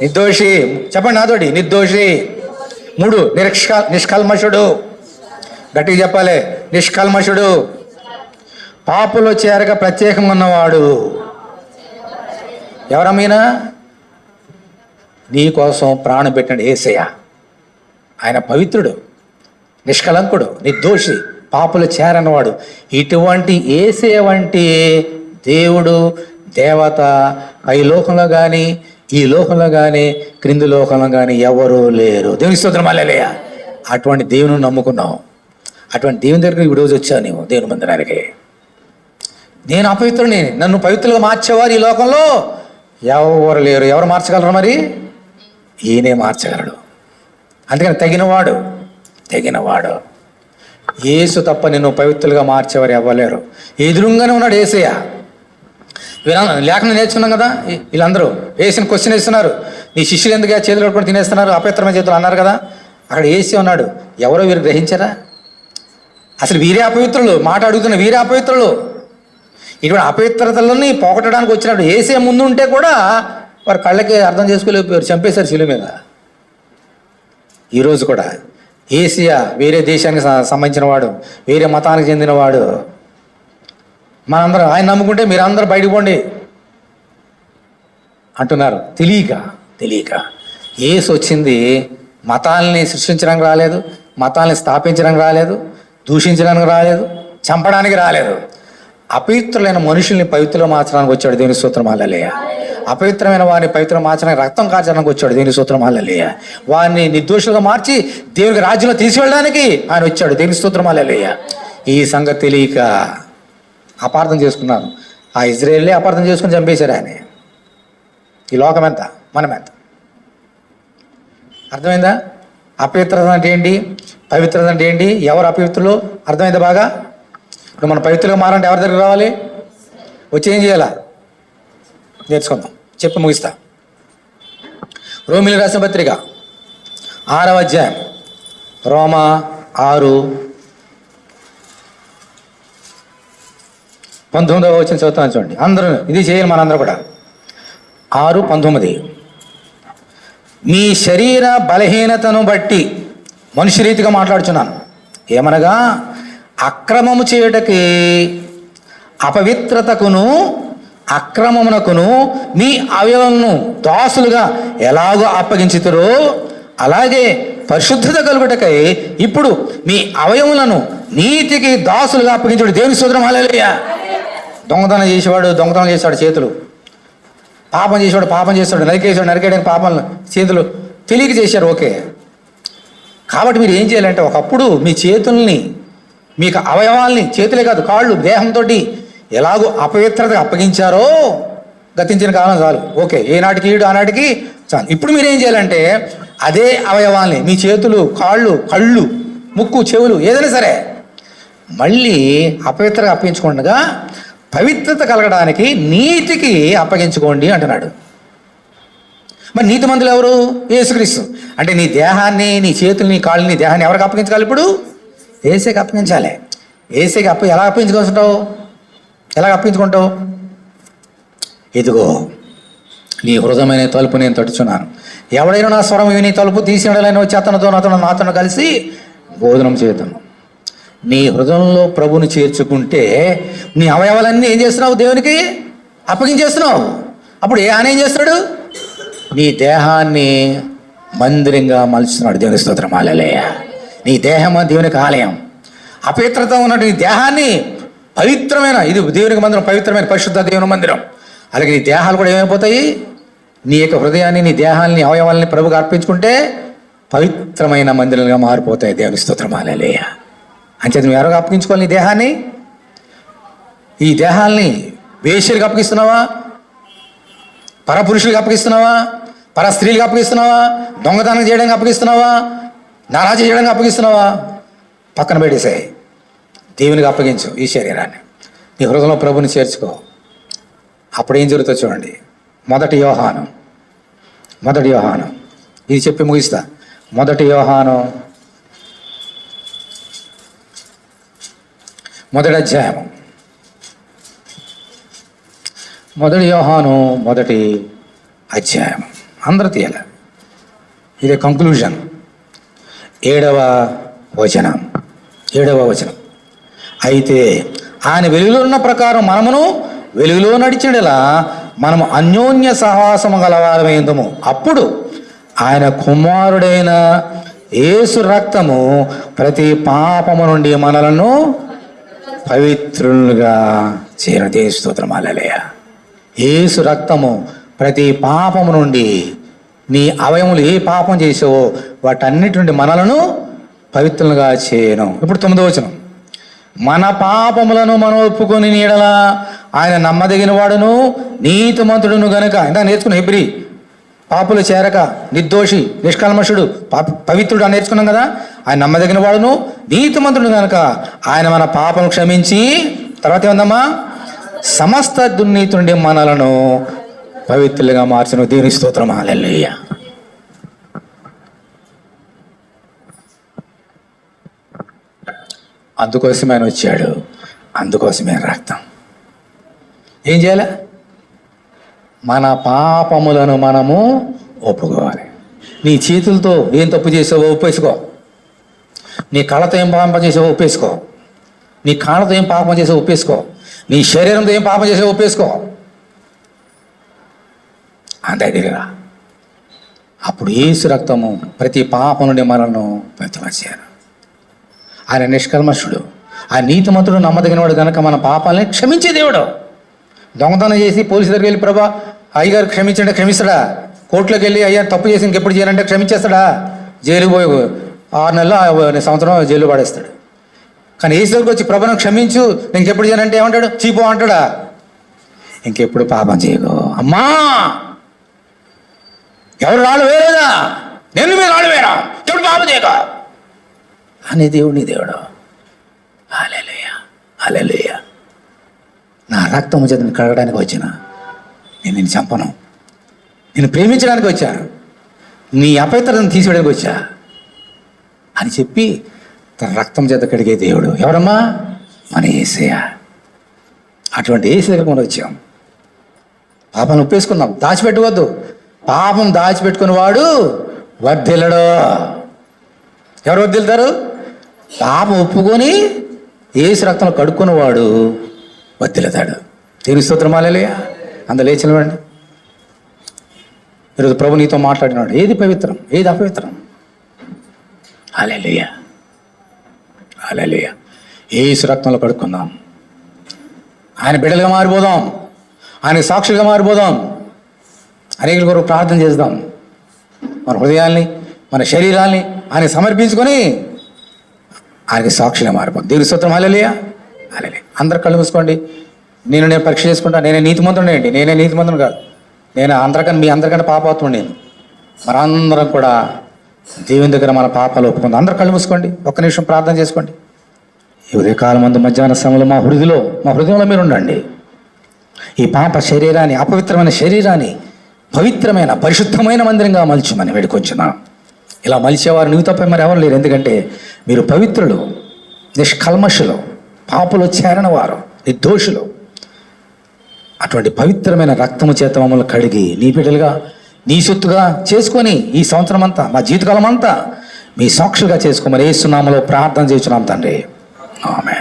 నిర్దోషి. చెప్పండి నాతోటి, నిర్దోషి. 3 నిష్కల్మషుడు. గట్టిగా చెప్పాలి, నిష్కల్మషుడు. పాపులో చేరక ప్రత్యేకంగా ఉన్నవాడు. ఎవరమ్మీనా? నీ కోసం ప్రాణం పెట్టినాడు యేసయ్య. ఆయన పవిత్రుడు, నిష్కలంకుడు, నిర్దోషి, పాపులు చేరనివాడు. ఇటువంటి యేసయ్య వంటి దేవుడు, దేవత ఈ లోకంలో కానీ, ఈ లోకంలో కానీ, క్రింది లోకంలో కానీ ఎవరూ లేరు. దేవుని స్తోత్రం, హల్లెలూయా. అటువంటి దేవుని నమ్ముకున్నావు. అటువంటి దేవుని దగ్గరికి ఈరోజు వచ్చావు నీవు దేవుని మందిరానికి. నేను అపవిత్రుడిని, నన్ను పవిత్రులుగా మార్చేవారు ఈ లోకంలో ఎవరు లేరు. ఎవరు మార్చగలరు? మరి ఈయనే మార్చగలడు. అందుకని తగినవాడు. యేసు తప్ప నిన్ను పవిత్రులుగా మార్చేవారు ఎవ్వలేరు. ఎదురుగానే ఉన్నాడు యేసయ్య. లేఖనం నేర్చుకున్నాం కదా, వీళ్ళందరూ యేసుని క్వశ్చన్ వేస్తున్నారు. నీ శిష్యులు ఎందుకు చేతులు కూడా తినేస్తున్నారు, అపవిత్రమైన చేతులు అన్నారు కదా. అక్కడ యేసు ఉన్నాడు. ఎవరో వీరు గ్రహించారా? అసలు వీరే అపవిత్రులు. మాట అడుగుతున్న వీరే అపవిత్రులు. ఇటువంటి అపవిత్రతలని పోగొట్టడానికి వచ్చినప్పుడు యేసే ముందు ఉంటే కూడా వారి కళ్ళకి అర్థం చేసుకోలేకపోయారు, చంపేశారు శిలువ మీద. ఈరోజు కూడా యేసయ్య వేరే దేశానికి సంబంధించిన వాడు, వేరే మతానికి చెందినవాడు. మనందరం ఆయన నమ్ముకుంటే మీరందరూ బయటకు పోండి అంటున్నారు. తెలియక యేసు వచ్చింది మతాల్ని సృష్టించడానికి రాలేదు, మతాల్ని స్థాపించడానికి రాలేదు, దూషించడానికి రాలేదు, చంపడానికి రాలేదు. అపవిత్రులైన మనుషుల్ని పవిత్రులు మార్చడానికి వచ్చాడు దేవుని స్తోత్రం హల్లెలూయా. అపవిత్రమైన వారిని పవిత్రం మార్చడానికి రక్తం కార్చడానికి వచ్చాడు దేవుని స్తోత్రం హల్లెలూయా. వారిని నిర్దోషులుగా మార్చి దేవునికి రాజ్యంలో తీసుకెళ్ళడానికి ఆయన వచ్చాడు దేవుని స్తోత్రం హల్లెలూయా. ఈ సంగతి తెలియక అపార్థం చేసుకున్నారు. ఆ ఇజ్రాయేల్ని అపార్థం చేసుకుని చంపేశారు ఆయన. ఈ లోకం ఎంత, మనం ఎంత? అర్థమైందా? అపవిత్రత అంటే ఏంటి, పవిత్రత అంటే ఏంటి, ఎవరు అపవిత్రులు అర్థమైందా బాగా? ఇప్పుడు మనం పవిత్రులుగా మారంటే ఎవరి దగ్గర రావాలి? వచ్చి ఏం చేయాలా నేర్చుకుందాం. చెప్పి ముగిస్తా. రోమిలకు రాసిన పత్రిక 6వ అధ్యాయం, రోమా 6:19 వచ్చిన చదువుతాను చూడండి. అందరూ ఇది చేయాలి, మనందరూ కూడా. 6:19 మీ శరీర బలహీనతను బట్టి మనుష్య రీతిగా మాట్లాడుచున్నాను. ఏమనగా అక్రమము చేయుటకి అపవిత్రతకును అక్రమమునకును మీ అవయవములను దాసులుగా ఎలాగో అప్పగించుతారో అలాగే పరిశుద్ధత కలుగుటకై ఇప్పుడు మీ అవయములను నీతికి దాసులుగా అప్పగించుడు దేవుని స్తోత్రం హల్లెలూయా. దొంగతనం చేసేవాడు దొంగతనం చేశాడు చేతులు, పాపం చేసేవాడు పాపం చేస్తాడు, నరికేయడానికి పాపం చేతులు తెలియక చేశారు. ఓకే, కాబట్టి మీరు ఏం చేయాలంటే ఒకప్పుడు మీ చేతుల్ని, మీకు అవయవాల్ని, చేతులే కాదు కాళ్ళు, దేహంతో ఎలాగో అపవిత్రత అప్పగించారో గతించిన కాలం చాలు. ఓకే, ఏనాటికి ఈడు ఆనాటికి చాలు. ఇప్పుడు మీరు ఏం చేయాలంటే అదే అవయవాల్ని, మీ చేతులు, కాళ్ళు, కళ్ళు, ముక్కు, చెవులు ఏదైనా సరే మళ్ళీ అపవిత్రగా అప్పగించకుండా పవిత్రత కలగడానికి నీతికి అప్పగించుకోండి అంటున్నాడు. మరి నీతిమంతులు ఎవరు? యేసుక్రీస్తు. అంటే నీ దేహాన్ని, నీ చేతుల్ని, కాళ్ళని, దేహాన్ని ఎవరికి అప్పగించాలి? ఇప్పుడు ఏసేకి అప్పగించాలి. ఏసేకి ఎలా అప్పగించుకుంటావు? ఇదిగో నీ హృదయమైన తలుపు నేను తట్టుచున్నాను. ఎవడైనా నా స్వరం విని తలుపు తీసినడలైన వచ్చి నాతో కలిసి భోజనం చేద్దాము. నీ హృదయంలో ప్రభుని చేర్చుకుంటే నీ అవయవాలన్నీ ఏం చేస్తున్నావు? దేవునికి అప్పగించేస్తున్నావు. అప్పుడు ఆయన ఏం చేస్తున్నాడు? నీ దేహాన్ని మందిరంగా మలుచుతున్నాడు. దేవుని స్తోత్రం హల్లెలూయా. నీ దేహం దేవునికి ఆలయం. అపవిత్రత ఉన్నట్టు నీ దేహాన్ని పవిత్రమైన, ఇది దేవునికి మందిరం, పవిత్రమైన పరిశుద్ధ దేవుని మందిరం. అలాగే నీ దేహాలు కూడా ఏమైపోతాయి? నీ యొక్క హృదయాన్ని, నీ దేహాన్ని, అవయవాల్ని ప్రభుగా అర్పించుకుంటే పవిత్రమైన మందిరంగా మారిపోతాయి. దేవుని స్తోత్రం హల్లెలూయా. అంచేత నువ్వు ఎవరికి అప్పగించుకోవాలి? నీ దేహాన్ని. ఈ దేహాల్ని వేశ్యలకు అప్పగిస్తున్నావా? పరపురుషులకు అప్పగిస్తున్నావా? పర స్త్రీలకు అప్పగిస్తున్నావా? దొంగతనం చేయడానికి అప్పగిస్తున్నావా? నారాజ చేయడానికి అప్పగిస్తున్నావా? పక్కన పెట్టేసాయి. దేవునికి అప్పగించు ఈ శరీరాన్ని. నీ హృదయంలో ప్రభుని చేర్చుకో. అప్పుడు ఏం జరుగుతుందో చూడండి. మొదటి యోహాను ఇది చెప్పి ముగిస్తా. మొదటి యోహాను 1వ అధ్యాయం, మొదటి యోహాను 1వ అధ్యాయం అందరూ తీయాలి. ఇదే కంక్లూజన్. 7వ వచనం. అయితే ఆయన వెలుగులో ఉన్న ప్రకారం మనమును వెలుగులో నడిచినలా మనము అన్యోన్య సహవాసము గలవారమైందము. అప్పుడు ఆయన కుమారుడైన యేసు రక్తము ప్రతి పాపము నుండి మనలను పవిత్రులుగా చేయను. దేవుని స్తోత్రం హల్లెలూయా. యేసు రక్తము ప్రతి పాపము నుండి, నీ అవయములు ఏ పాపం చేసావో వాటన్నిటి నుండి మనలను పవిత్రులుగా చేయను. ఇప్పుడు 9వ వచనం. మన పాపములను మనం ఒప్పుకొని నీడలా ఆయన నమ్మదగిన వాడును నీతిమంతుడును గనుక. ఇంత నేర్చుకున్న హెబ్రీ పాపులు చేరక నిర్దోషి నిష్కల్మషుడు పవిత్రుడు అని నేర్చుకున్నాం కదా. ఆయన నమ్మదగిన వాడును నీతిమంతుడు కనుక ఆయన మన పాపం క్షమించి, తర్వాత ఏమందమ్మా, సమస్త దుర్నీతి నుండి మనలను పవిత్రులుగా మార్చిన. దేవుని స్తోత్రం హల్లెలూయా. అందుకోసమే ఆయన వచ్చాడు, అందుకోసమే రక్తం. ఏం చేయాలి? మన పాపములను మనము ఒప్పుకోవాలి. నీ చేతులతో ఏం తప్పు చేసావో ఒప్పేసుకో. నీ కళ్ళతో ఏం పాపం చేసావో ఒప్పేసుకో. నీ కాళ్ళతో ఏం పాపం చేసావో ఒప్పేసుకో. నీ శరీరంతో ఏం పాపం చేసావో ఒప్పేసుకో. అంతే తిరిగా. అప్పుడు యేసు రక్తము ప్రతి పాపం నుండి మనను పవిత్రపరిచారు. ఆయన నిష్కల్మషుడు, ఆ నీతిమంతుడు నమ్మదగినవాడు కనుక మన పాపాలని క్షమించే దేవుడు. దొంగతనం చేసి పోలీసు దగ్గరికి వెళ్ళి ప్రభా అయ్యగారు క్షమించండి, క్షమిస్తాడా? కోర్టులోకి వెళ్ళి అయ్యా తప్పు చేసి ఇంకెప్పుడు చేయాలంటే క్షమించేస్తాడా? జైలు పోయి 6 నెలలు సంవత్సరం జైలు పడేస్తాడు. కానీ యేసు దగ్గరికి వచ్చి ప్రభును క్షమించు, ఇంకెప్పుడు చేయాలంటే ఏమంటాడు? చీపో అంటాడా? ఇంకెప్పుడు పాపం చేయకు అమ్మా. ఎవరు రాళ్ళు వేరేదా? నేను మీరు రాళ్ళు వేరా, ఎప్పుడు పాపం చేయక అనే దేవుడు నీ దేవుడు. హల్లెలూయా, హల్లెలూయా. నా రక్తము చేత కడగడానికి వచ్చిన నేను నిన్ను చంపను, నేను ప్రేమించడానికి వచ్చా, నీ అపవిత్రతను తీసివేయడానికి వచ్చా అని చెప్పి తన రక్తం చేత కడిగే దేవుడు ఎవరమ్మా? మన యేసయ్య. అటువంటి యేసు దగ్గర మనం వచ్చాం. పాపం ఒప్పేసుకుందాం, దాచిపెట్టవద్దు. పాపం దాచిపెట్టుకుని వాడు వర్ధిల్లడు. ఎవరు వర్ధిల్తారు? పాపం ఒప్పుకొని యేసు రక్తంలో కడుక్కున్నవాడు వర్ధిల్లుతాడు. దేవుని స్తోత్రం, హల్లెలూయా. అందులో లేచినవాడిని ఈరోజు ప్రభు నీతో మాట్లాడినాడు. ఏది పవిత్రం, ఏది అపవిత్రం? హల్లెలూయా, హల్లెలూయా. యేసు రక్తంలో కడుక్కుందాం. ఆయన బిడ్డలుగా మారిపోదాం, ఆయన సాక్షులుగా మారిపోదాం. అనేకుల కొరకు ప్రార్థన చేద్దాం. మన హృదయాల్ని, మన శరీరాల్ని ఆయన సమర్పించుకొని ఆయనకి సాక్షిగా మారిపోదాం. దేవుని స్తోత్రం, హల్లెలూయా, హల్లెలూయా. అందరు కళ్ళు మూసుకోండి. నేను పరీక్ష చేసుకుంటా. నేనే నీతిమంతుడు ఏంటి? నేనే నీతిమంతుడు కాదు. నేను మీ అందరికంటే పాపాత్ముడు నేను. మనందరం కూడా దేవుని దగ్గర మన పాపాలు ఒప్పుకుందాం. అందరు కళ్ళు మూసుకోండి, ఒక్క నిమిషం ప్రార్థన చేసుకోండి. ఈ ఉదయకాలం మందు మధ్యాహ్న సమయంలో మా హృదయంలో మీరు ఉండండి. ఈ పాప శరీరాన్ని, అపవిత్రమైన శరీరాన్ని పవిత్రమైన పరిశుద్ధమైన మందిరంగా మలిచమని వేడుకొంచున్నాం. ఇలా మలిచేవారు నువ్వు తప్ప మరి ఎవరు లేరు. ఎందుకంటే మీరు పవిత్రులు, నిష్కల్మషులు, పాపలో చేరని వారు, నిర్దోషులు. అటువంటి పవిత్రమైన రక్తము చేత మమ్మల్ని కడిగి నీ బిడ్డలుగా, నీ సొత్తుగా చేసుకొని ఈ సంవత్సరం అంతా, మా జీవితకాలం అంతా మీ సాక్షులుగా చేసుకోమని యేసు నామములో ప్రార్థన చేస్తున్నాం తండ్రి. ఆమేన్.